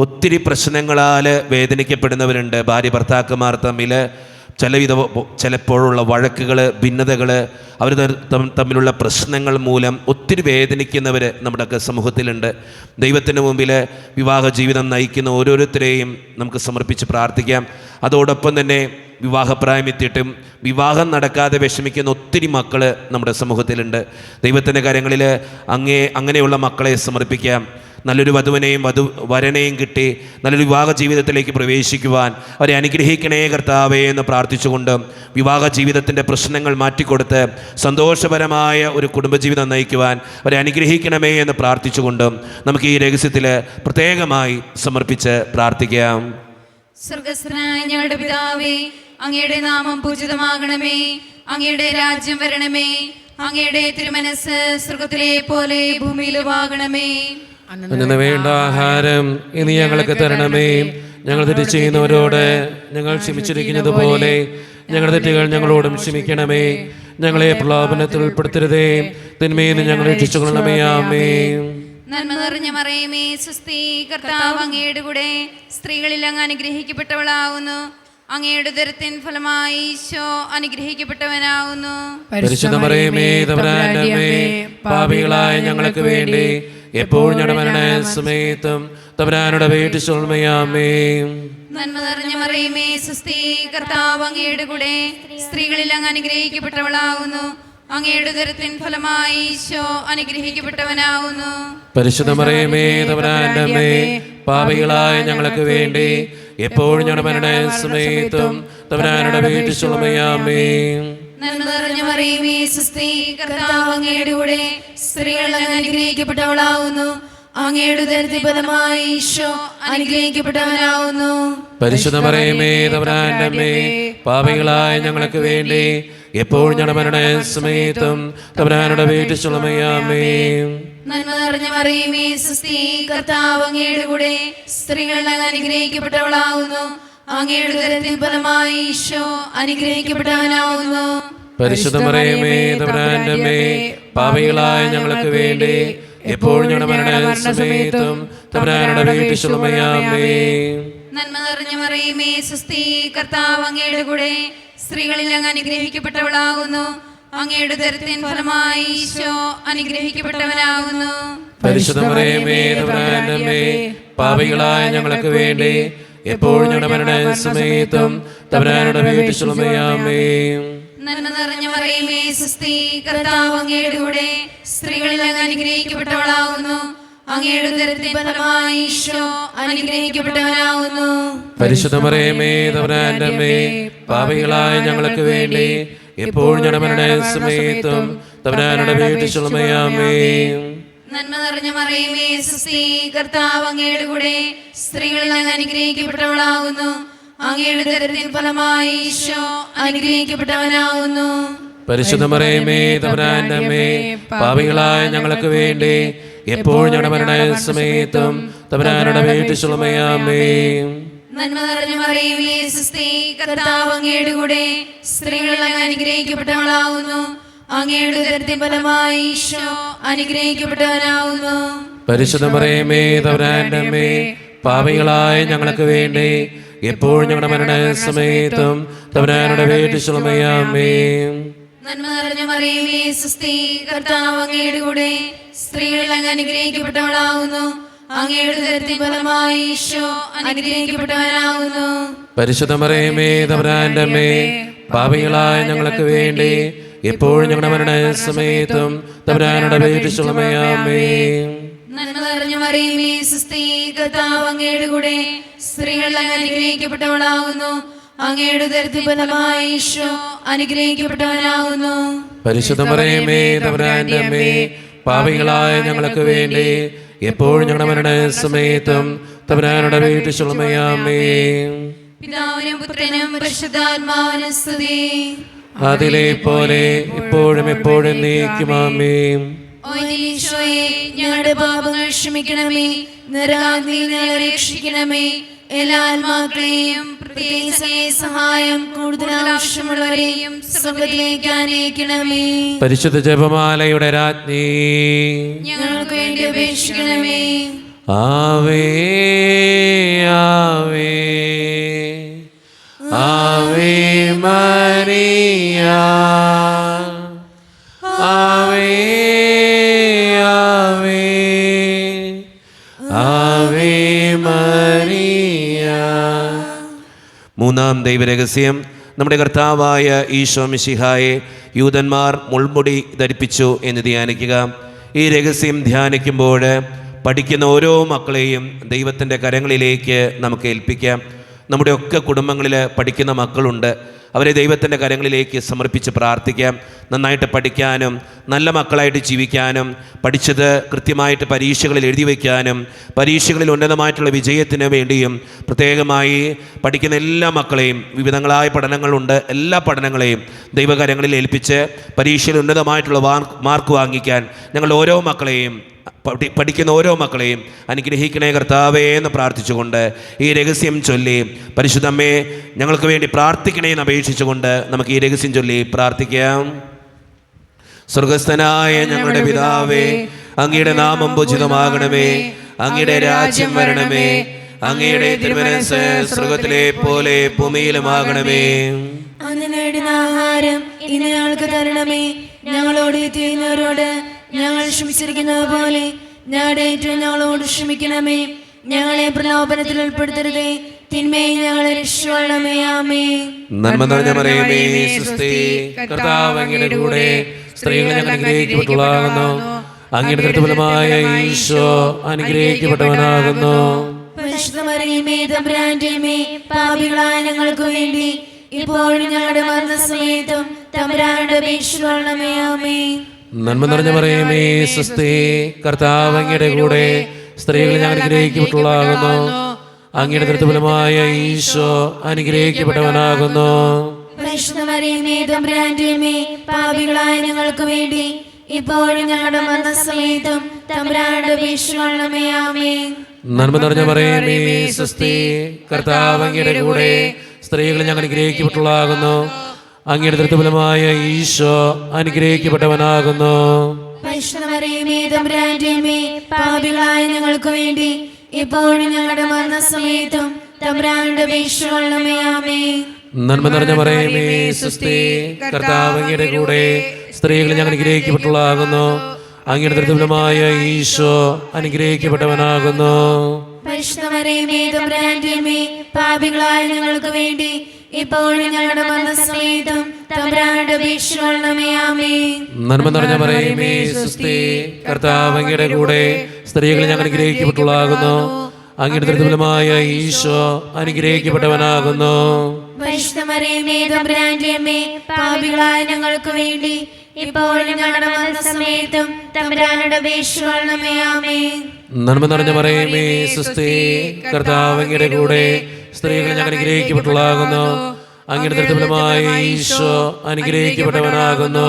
[SPEAKER 1] ഒത്തിരി പ്രശ്നങ്ങളാൽ വേദനിക്കപ്പെടുന്നവരുണ്ട്. ഭാര്യ ഭർത്താക്കന്മാർ തമ്മിൽ ചിലപ്പോഴുള്ള വഴക്കുകൾ, ഭിന്നതകൾ, അവർ തമ്മിലുള്ള പ്രശ്നങ്ങൾ മൂലം ഒത്തിരി വേദനിക്കുന്നവർ നമ്മുടെയൊക്കെ സമൂഹത്തിലുണ്ട്. ദൈവത്തിന് മുമ്പിൽ വിവാഹ ജീവിതം നയിക്കുന്ന ഓരോരുത്തരെയും നമുക്ക് സമർപ്പിച്ച് പ്രാർത്ഥിക്കാം. അതോടൊപ്പം തന്നെ വിവാഹപ്രായമെത്തിയിട്ടും വിവാഹം നടക്കാതെ വിഷമിക്കുന്ന ഒത്തിരി മക്കൾ നമ്മുടെ സമൂഹത്തിലുണ്ട്. ദൈവത്തിൻ്റെ കാര്യങ്ങളിൽ അങ്ങനെയുള്ള മക്കളെ സമർപ്പിക്കാം. നല്ലൊരു വധുവിനെയും വരനെയും കിട്ടി നല്ലൊരു വിവാഹ ജീവിതത്തിലേക്ക് പ്രവേശിക്കുവാൻ അവരെ അനുഗ്രഹിക്കണേ കർത്താവേ എന്ന് പ്രാർത്ഥിച്ചുകൊണ്ട് വിവാഹ ജീവിതത്തിൻ്റെ പ്രശ്നങ്ങൾ മാറ്റിക്കൊടുത്ത് സന്തോഷപരമായ ഒരു കുടുംബജീവിതം നയിക്കുവാൻ അവരെ അനുഗ്രഹിക്കണമേ എന്ന് പ്രാർത്ഥിച്ചുകൊണ്ട് നമുക്ക് ഈ രഹസ്യത്തിൽ പ്രത്യേകമായി സമർപ്പിച്ച് പ്രാർത്ഥിക്കാം.
[SPEAKER 3] സ്വർഗസ്ഥനായ ഞങ്ങളുടെ പിതാവേ, അങ്ങയുടെ നാമം പൂജിതമാകണമേ, അങ്ങയുടെ രാജ്യം വരണമേ, അങ്ങയുടെ തിരുമനസ് സ്വർഗത്തിലെ പോലെ ഭൂമിയിലുമാകണമേ.
[SPEAKER 4] അന്നു വേണ്ട ആഹാരം ഇനി ഞങ്ങൾക്ക് തരണമേ. ഞങ്ങൾ തെറ്റ് ചെയ്യുന്നവരോട് ഞങ്ങൾ ക്ഷമിച്ചിരിക്കുന്നത് പോലെ ഞങ്ങളുടെ തെറ്റുകൾ ഞങ്ങളോടും ക്ഷമിക്കണമേ. ഞങ്ങളെ പ്രലോഭനത്തിൽ ഉൾപ്പെടുത്തരുതേ, തിന്മയിൽ ഞങ്ങളെ രക്ഷിച്ചുകൊള്ളണമേ. ആമേൻ.
[SPEAKER 3] നന്മ നിറഞ്ഞ മറിയമേ, സ്വസ്തി, കർത്താവ് അങ്ങയുടെ കൂടെ സ്ത്രീകളിൽ അങ്ങ് അനുഗ്രഹിക്കപ്പെട്ടവളാവുന്നു. അങ്ങയുടെ ഉദരത്തിൻ ഫലമായി ഈശോ അനുഗ്രഹിക്കപ്പെട്ടവനാവുന്നു.
[SPEAKER 4] പരിശുദ്ധ മറിയമേ, തമ്പുരാന്റെ അമ്മേ, പാപികളായ ഞങ്ങൾക്ക് വേണ്ടി എപ്പോഴും ഞങ്ങളുടെ മരണസമയത്തും തമ്പുരാനോട് അപേക്ഷിച്ചുകൊള്ളണമേ. ആമേൻ.
[SPEAKER 3] നന്മ നിറഞ്ഞ മറിയമേ, സ്വസ്തി, കർത്താവ് അങ്ങയുടെ കൂടെ സ്ത്രീകളിൽ അങ്ങ് അനുഗ്രഹിക്കപ്പെട്ടവളാവുന്നു. അങ്ങയുടെ ഉദരത്തിൻ ഫലമായി ഈശോ അനുഗ്രഹിക്കപ്പെട്ടവനാവുന്നു.
[SPEAKER 4] പരിശുദ്ധ മറിയമേ, തമ്പുരാന്റെ അമ്മേ, പാപികളായ ഞങ്ങൾക്ക് വേണ്ടി എപ്പോഴും ഞങ്ങളുടെ മരണസമയത്തും തമ്പുരാനോട് അപേക്ഷിച്ചുകൊള്ളണമേ. ആമേൻ.
[SPEAKER 3] നന്മ നിറഞ്ഞ മറിയമേ, സ്വസ്തി, കർത്താവ് അങ്ങയുടെ കൂടെ സ്ത്രീകളിൽ അങ്ങ് അനുഗ്രഹിക്കപ്പെട്ടവളാവുന്നു. അങ്ങയുടെ ഉദരത്തിൻ ഫലമായി ഈശോ അനുഗ്രഹിക്കപ്പെട്ടവനാവുന്നു.
[SPEAKER 4] പരിശുദ്ധ മറിയമേ, തമ്പുരാന്റെ അമ്മേ, പാപികളായ ഞങ്ങൾക്ക് വേണ്ടി എപ്പോഴും ഞങ്ങളുടെ മരണസമയത്തും തമ്പുരാനോട് അപേക്ഷിച്ചുകൊള്ളണമേ. ആമേൻ.
[SPEAKER 3] നന്മ നിറഞ്ഞ മറിയമേ, സ്വസ്തി, കർത്താവ് അങ്ങയുടെ കൂടെ സ്ത്രീകളിൽ അങ്ങ് അനുഗ്രഹിക്കപ്പെട്ടവളാവുന്നു. അങ്ങയുടെ ഉദരത്തിൻ ഫലമായി ഈശോ അനുഗ്രഹിക്കപ്പെട്ടവനാവുന്നു.
[SPEAKER 4] പരിശുദ്ധ മറിയമേ, തമ്പുരാന്റെ അമ്മേ, പാപികളായ ഞങ്ങൾക്ക് വേണ്ടി എപ്പോഴും ഞങ്ങളുടെ മരണസമയത്തും തമ്പുരാനോട് അപേക്ഷിച്ചുകൊള്ളണമേ. ആമേൻ.
[SPEAKER 3] നന്മ നിറഞ്ഞ മറിയമേ, സ്വസ്തി, കർത്താവ് അങ്ങയുടെ കൂടെ സ്ത്രീകളിൽ അങ്ങ് അനുഗ്രഹിക്കപ്പെട്ടവളാകുന്നു. അങ്ങയുടെ ഉദരത്തിൻ ഫലമായി ഈശോ അനുഗ്രഹിക്കപ്പെട്ടവനാകുന്നു.
[SPEAKER 4] പരിശുദ്ധ മറിയമേ, തമ്പുരാന്റെ അമ്മേ, പാപികളായ ഞങ്ങൾക്ക് വേണ്ടി എപ്പോഴും ഞങ്ങളുടെ മരണസമയത്തും തമ്പുരാനോട് അപേക്ഷിച്ചുകൊള്ളണമേ. ആമേൻ.
[SPEAKER 3] നന്മ നിറഞ്ഞ മറിയമേ, സ്വസ്തി, കർത്താവ് അങ്ങയുടെ കൂടെ സ്ത്രീകളിൽ അങ്ങ് അനുഗ്രഹിക്കപ്പെട്ടവളാകുന്നു. അങ്ങയുടെ ഉദരത്തിൻ ഫലമായി ഈശോ അനുഗ്രഹിക്കപ്പെട്ടവനാകുന്നു.
[SPEAKER 4] പരിശുദ്ധ മറിയമേ, തമ്പുരാന്റെ അമ്മേ, പാപികളായ ഞങ്ങൾക്ക് വേണ്ടി എപ്പോഴും ഞങ്ങളുടെ മരണസമയത്തും തമ്പുരാനോട് അപേക്ഷിച്ചുകൊള്ളണമേ. ആമേൻ.
[SPEAKER 3] നന്മ നിറഞ്ഞ മറിയമേ, സ്വസ്തി, കർത്താവ് അങ്ങയുടെ കൂടെ സ്ത്രീകളിൽ അങ്ങ് അനുഗ്രഹിക്കപ്പെട്ടവളാകുന്നു. അങ്ങയുടെ ഉദരത്തിൻ ഫലമായി ഈശോ അനുഗ്രഹിക്കപ്പെട്ടവനാകുന്നു.
[SPEAKER 4] പരിശുദ്ധ മറിയമേ, തമ്പുരാന്റെ അമ്മേ, പാപികളായ ഞങ്ങൾക്ക് വേണ്ടി എപ്പോഴും ഞങ്ങളുടെ മരണസമയത്തും തമ്പുരാനോട് അപേക്ഷിച്ചുകൊള്ളണമേ. ആമേൻ.
[SPEAKER 3] നന്മ നിറഞ്ഞ മറിയമേ, സ്വസ്തി, കർത്താവ് അങ്ങയുടെ കൂടെ സ്ത്രീകളിൽ അങ്ങ് അനുഗ്രഹിക്കപ്പെട്ടവളാകുന്നു. അങ്ങയുടെ ഉദരത്തിൻ ഫലമായി ഈശോ അനുഗ്രഹിക്കപ്പെട്ടവനാകുന്നു.
[SPEAKER 4] പരിശുദ്ധ മറിയമേ, തമ്പുരാന്റെ അമ്മേ, പാപികളായ ഞങ്ങൾക്ക് വേണ്ടി എപ്പോഴും ഞങ്ങളുടെ മരണസമയത്തും തമ്പുരാനോട് അപേക്ഷിച്ചുകൊള്ളണമേ. ആമേൻ.
[SPEAKER 3] നന്മ നിറഞ്ഞ മറിയമേ, സ്വസ്തി, കർത്താവ് അങ്ങയുടെ കൂടെ സ്ത്രീകളിൽ അങ്ങ് അനുഗ്രഹിക്കപ്പെട്ടവളാകുന്നു. അങ്ങയുടെ ഉദരത്തിൻ ഫലമായി ഈശോ അനുഗ്രഹിക്കപ്പെട്ടവനാകുന്നു.
[SPEAKER 4] പരിശുദ്ധ മറിയമേ, തമ്പുരാന്റെ അമ്മേ, പാപികളായ ഞങ്ങൾക്ക് വേണ്ടി എപ്പോഴും ഞങ്ങളുടെ മരണസമയത്തും തമ്പുരാനോട് അപേക്ഷിച്ചുകൊള്ളണമേ. ആമേൻ.
[SPEAKER 3] നന്മ നിറഞ്ഞ മറിയമേ, സ്വസ്തി, കർത്താവ് അങ്ങയുടെ കൂടെ സ്ത്രീകളിൽ അങ്ങ് അനുഗ്രഹിക്കപ്പെട്ടവളാകുന്നു. അങ്ങയുടെ ഉദരത്തിൻ ഫലമായി ഈശോ അനുഗ്രഹിക്കപ്പെട്ടവനാകുന്നു.
[SPEAKER 4] പരിശുദ്ധ മറിയമേ, തമ്പുരാന്റെ അമ്മേ, പാപികളായ ഞങ്ങൾക്ക് വേണ്ടി എപ്പോഴും ഞങ്ങളുടെ മരണസമയത്തും തമ്പുരാനോട് അപേക്ഷിച്ചുകൊള്ളണമേ. ആമേൻ.
[SPEAKER 3] പിതാവിനും പുത്രനും പരിശുദ്ധാത്മാവിനും സ്തുതി.
[SPEAKER 4] അതിലെ പോലെ ഇപ്പോഴും എപ്പോഴും എന്നേക്കും. ആമേൻ.
[SPEAKER 3] ഓ ഈശോയെ, ഞങ്ങളുടെ പാപങ്ങൾ ക്ഷമിക്കണമേ, നരകാഗ്നിയിൽ ഞങ്ങളെ രക്ഷിക്കണമേ. എല്ലാ ആത്മാക്കളെയും പ്രത്യേകിച്ച് സഹായം കൂടുതൽ ആവശ്യമുള്ളവരെയും സ്വർഗ്ഗത്തിലേക്ക് ആനയിക്കണമേ.
[SPEAKER 4] പരിശുദ്ധ ജപമാലയുടെ രാജ്ഞി,
[SPEAKER 3] ഞങ്ങൾക്ക് വേണ്ടി അപേക്ഷിക്കണമേ.
[SPEAKER 4] ആവേ ആവേ ആവേ മരിയ, ആവേ ആവേ ആവേ മരിയ.
[SPEAKER 1] മൂന്നാം ദൈവരഹസ്യം, നമ്മുടെ കർത്താവായ ഈശോ മിശിഹായെ യൂതന്മാർ മുൾമുടി ധരിപ്പിച്ചു എന്ന് ധ്യാനിക്കുക. ഈ രഹസ്യം ധ്യാനിക്കുമ്പോൾ പഠിക്കുന്ന ഓരോ മക്കളെയും ദൈവത്തിൻ്റെ കരങ്ങളിലേക്ക് നമുക്ക് ഏൽപ്പിക്കാം. നമ്മുടെ ഒക്കെ കുടുംബങ്ങളിൽ പഠിക്കുന്ന മക്കളുണ്ട്. അവരെ ദൈവത്തിൻ്റെ കരങ്ങളിലേക്ക് സമർപ്പിച്ച് പ്രാർത്ഥിക്കാം. നന്നായിട്ട് പഠിക്കാനും നല്ല മക്കളായിട്ട് ജീവിക്കാനും പഠിച്ചത് കൃത്യമായിട്ട് പരീക്ഷകളിൽ എഴുതി വയ്ക്കാനും പരീക്ഷകളിൽ ഉന്നതമായിട്ടുള്ള വിജയത്തിന് വേണ്ടിയും പ്രത്യേകമായി പഠിക്കുന്ന എല്ലാ മക്കളെയും, വിവിധങ്ങളായ പഠനങ്ങളുണ്ട്, എല്ലാ പഠനങ്ങളെയും ദൈവകരങ്ങളിൽ ഏൽപ്പിച്ച് പരീക്ഷയിൽ ഉന്നതമായിട്ടുള്ള മാർക്ക് വാങ്ങിക്കാൻ ഞങ്ങൾ ഓരോ മക്കളെയും പഠിക്കുന്ന ഓരോ മക്കളെയും അനുഗ്രഹിക്കണേ കർത്താവേ എന്ന് പ്രാർത്ഥിച്ചുകൊണ്ട് ഈ രഹസ്യം ചൊല്ലി പരിശുദ്ധമ്മേ ഞങ്ങൾക്ക് വേണ്ടി പ്രാർത്ഥിക്കണേ എന്ന് അപേക്ഷിച്ചുകൊണ്ട് നമുക്ക് ഈ രഹസ്യം ചൊല്ലി പ്രാർത്ഥിക്കാം. സ്വർഗസ്ഥനായ ഞങ്ങളുടെ പിതാവേ, അങ്ങയുടെ നാമം പൂജിതമാകണമേ, അങ്ങയുടെ രാജ്യം വരണമേ, അങ്ങയുടെ തിരുമനസ്സ് സ്വർഗത്തിലെ പോലെ ഭൂമിയിലുമാകണമേ.
[SPEAKER 5] അന്ന് നേടുന്ന ആഹാരം ഇന്ന് ഞങ്ങൾക്ക് തരണമേ. ഞങ്ങളോട് ചെയ്യുന്നവരോട് ഞങ്ങൾ ക്ഷമിച്ചിരിക്കുന്നത് പോലെ ഞങ്ങളുടെ ഏറ്റവും ഞങ്ങളോട് ക്ഷമിക്കണമേ. ഞങ്ങളെ പ്രലോഭനത്തിൽ ഉൾപ്പെടുത്തരുതേ, തിന്മയെ ഞങ്ങളെ രക്ഷിക്കണമേ. ആമേൻ.
[SPEAKER 1] നന്മ നിറഞ്ഞ മറിയമേ,
[SPEAKER 4] സ്വസ്തി, കർത്താവ് അങ്ങയുടെ കൂടെ സ്ത്രീകളെ ഞങ്ങൾ അനുഗ്രഹിക്കപ്പെട്ടവളാകുന്നു. അങ്ങയുടെ തൃപ്തിഫലമായ ഈശോ അനുഗ്രഹിക്കപ്പെട്ടവനാകുന്നു.
[SPEAKER 5] പരിശുദ്ധ മറിയമേ, തമ്പുരാന്റെ അമ്മേ, പാപികളായ ഞങ്ങൾക്ക് വേണ്ടി ഇപ്പോഴും ഞങ്ങളുടെ മരണസമയത്തും തമ്പുരാനോട് അപേക്ഷിക്കണമേ. ആമേൻ.
[SPEAKER 4] നന്മ നിറഞ്ഞ മറിയമേ, സ്വസ്തി, കർത്താവ് അങ്ങയുടെ കൂടെ സ്ത്രീകളെ ഞങ്ങൾ അനുഗ്രഹിക്കപ്പെട്ടവളാകുന്നു. അങ്ങയുടെ തൃപ്തിഫലമായ ഈശോ അനുഗ്രഹിക്കപ്പെട്ടവനാകുന്നു.
[SPEAKER 5] പരിശുദ്ധ മറിയമേ, തമ്പുരാന്റെ അമ്മേ, പാപികളായ ഞങ്ങൾക്ക് വേണ്ടി ഇപ്പോഴും ഞങ്ങളുടെ മരണസമയത്തും തമ്പുരാനോട് അപേക്ഷിക്കണമേ. ആമേൻ.
[SPEAKER 4] നന്മ നിറഞ്ഞ മറിയമേ, സ്വസ്തി, കർത്താവ് അങ്ങയുടെ കൂടെ സ്ത്രീകളെ ഞങ്ങൾ അനുഗ്രഹിക്കപ്പെട്ടവളാകുന്നു. അങ്ങയുടെ തൃപ്തിഫലമായ ഈശോ അനുഗ്രഹിക്കപ്പെട്ടവനാകുന്നു.
[SPEAKER 5] പരിശുദ്ധ മറിയമേ, തമ്പുരാന്റെ അമ്മേ, പാപികളായ ഞങ്ങൾക്ക് വേണ്ടി ഇപ്പോഴും ഞങ്ങളുടെ മരണസമയത്തും തമ്പുരാനോട് അപേക്ഷിക്കണമേ. ആമേൻ.
[SPEAKER 4] നന്മ നിറഞ്ഞ മറിയമേ, സ്വസ്തി, കർത്താവ് അങ്ങയുടെ കൂടെ സ്ത്രീകളെ ഞങ്ങൾ അനുഗ്രഹിക്കപ്പെട്ടവളാകുന്നു. അങ്ങയുടെ തൃപ്തിഫലമായ ഈശോ അനുഗ്രഹിക്കപ്പെട്ടവനാകുന്നു.
[SPEAKER 5] പരിശുദ്ധ മറിയമേ, തമ്പുരാന്റെ അമ്മേ, പാപികളായ ഞങ്ങൾക്ക് വേണ്ടി ഇപ്പോഴും ഞങ്ങളുടെ മരണസമയത്തും തമ്പുരാനോട് അപേക്ഷിക്കണമേ. ആമേൻ.
[SPEAKER 4] നന്മ നിറഞ്ഞ മറിയമേ, സ്വസ്തി, കർത്താവ് അങ്ങയുടെ കൂടെ സ്ത്രീകളെ ഞങ്ങൾ അനുഗ്രഹിക്കപ്പെട്ടവളാകുന്നു. അങ്ങയുടെ തൃപ്തിഫലമായ ഈശോ അനുഗ്രഹിക്കപ്പെട്ടവനാകുന്നു.
[SPEAKER 5] പരിശുദ്ധ മറിയമേ, തമ്പുരാന്റെ അമ്മേ, പാപികളായ ഞങ്ങൾക്ക് വേണ്ടി ഇപ്പോഴും ഞങ്ങളുടെ മരണസമയത്തും തമ്പുരാനോട് അപേക്ഷിക്കണമേ. ആമേൻ.
[SPEAKER 4] നന്മ നിറഞ്ഞ മറിയമേ, സ്വസ്തി, കർത്താവ് അങ്ങയുടെ കൂടെ സ്ത്രീകളെ ഞങ്ങൾ അനുഗ്രഹിക്കപ്പെട്ടവളാകുന്നു. അങ്ങയുടെ തൃപ്തിഫലമായ ഈശോ അനുഗ്രഹിക്കപ്പെട്ടവനാകുന്നു.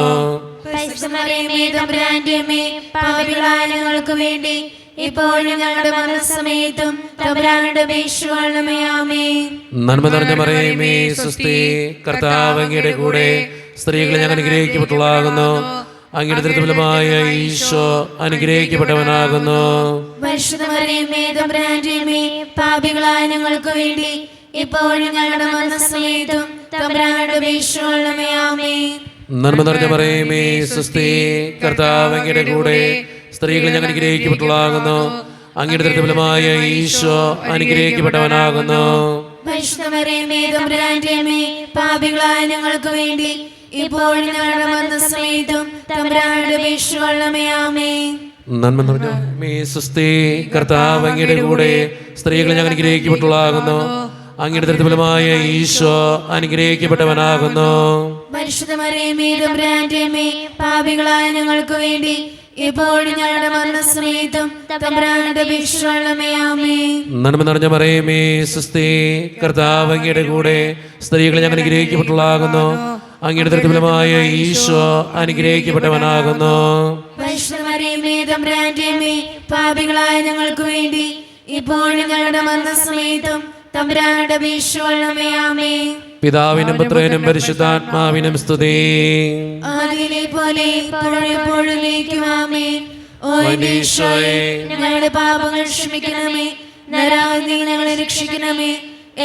[SPEAKER 5] പരിശുദ്ധ മറിയമേ, തമ്പുരാന്റെ അമ്മേ, പാപികളായ ഞങ്ങൾക്ക് വേണ്ടി ഇപ്പോഴും ഞങ്ങളുടെ മരണസമയത്തും തമ്പുരാനോട് അപേക്ഷിക്കണമേ. ആമേൻ.
[SPEAKER 4] നന്മ നിറഞ്ഞ മറിയമേ, സ്വസ്തി, കർത്താവ് അങ്ങയുടെ കൂടെ സ്ത്രീകളെ ഞങ്ങൾ അനുഗ്രഹിക്കപ്പെട്ടവളാകുന്നു. അങ്ങയുടെ തൃപ്തിഫലമായ ഈശോ അനുഗ്രഹിക്കപ്പെട്ടവനാകുന്നു.
[SPEAKER 5] പരിശുദ്ധ മറിയമേ, തമ്പുരാന്റെ അമ്മേ, പാപികളായ ഞങ്ങൾക്ക് വേണ്ടി ഇപ്പോഴും ഞങ്ങളുടെ മരണസമയത്തും തമ്പുരാനോട് അപേക്ഷിക്കണമേ. ആമേൻ.
[SPEAKER 4] നന്മ നിറഞ്ഞ മറിയമേ, സ്വസ്തി, കർത്താവ് അങ്ങയുടെ കൂടെ സ്ത്രീകളെ ഞങ്ങൾ അനുഗ്രഹിക്കപ്പെട്ടവളാകുന്നു. അങ്ങയുടെ തൃപ്തിഫലമായ ഈശോ അനുഗ്രഹിക്കപ്പെട്ടവനാകുന്നു.
[SPEAKER 5] പരിശുദ്ധ മറിയമേ, തമ്പുരാന്റെ അമ്മേ, പാപികളായ ഞങ്ങൾക്ക് വേണ്ടി ഇപ്പോഴും ഞങ്ങളുടെ മരണസമയത്തും തമ്പുരാനോട് അപേക്ഷിക്കണമേ. ആമേൻ.
[SPEAKER 4] നന്മ നിറഞ്ഞ മറിയമേ, സ്വസ്തി, കർത്താവ് അങ്ങയുടെ കൂടെ സ്ത്രീകളെ ഞങ്ങൾ അനുഗ്രഹിക്കപ്പെട്ടവളാകുന്നു. അങ്ങയുടെ തൃപ്തിഫലമായ ഈശോ അനുഗ്രഹിക്കപ്പെട്ടവനാകുന്നു.
[SPEAKER 5] പരിശുദ്ധ മറിയമേ, തമ്പുരാന്റെ അമ്മേ, പാപികളായ ഞങ്ങൾക്ക് വേണ്ടി ഇപ്പോഴും ഞങ്ങളുടെ മരണസമയത്തും തമ്പുരാനോട് അപേക്ഷിക്കണമേ. ആമേൻ.
[SPEAKER 4] നന്മ നിറഞ്ഞ മറിയമേ, സ്വസ്തി, കർത്താവ് അങ്ങയുടെ കൂടെ സ്ത്രീകളെ ഞങ്ങൾ അനുഗ്രഹിക്കപ്പെട്ടവളാകുന്നു. അങ്ങയുടെ തൃപ്തിഫലമായ ഈശോ അനുഗ്രഹിക്കപ്പെട്ടവനാകുന്നു.
[SPEAKER 5] പരിശുദ്ധ മറിയമേ, തമ്പുരാന്റെ അമ്മേ, പാപികളായ ഞങ്ങൾക്ക് വേണ്ടി ഇപ്പോഴും ഞങ്ങളുടെ മരണസമയത്തും തമ്പുരാനോട് അപേക്ഷിക്കണമേ. ആമേൻ.
[SPEAKER 4] പിതാവിനും പുത്രനും പരിശുദ്ധാത്മാവിനും സ്തുതി.
[SPEAKER 5] ആദിയിലെ പോലെ ഇപ്പോഴും എപ്പോഴും ആമേൻ. ഓ എന്റെ ഈശോയെ, ഞങ്ങളുടെ പാപങ്ങൾ ക്ഷമിക്കണമേ. നരകാഗ്നിയിൽ ഞങ്ങളെ രക്ഷിക്കണമേ.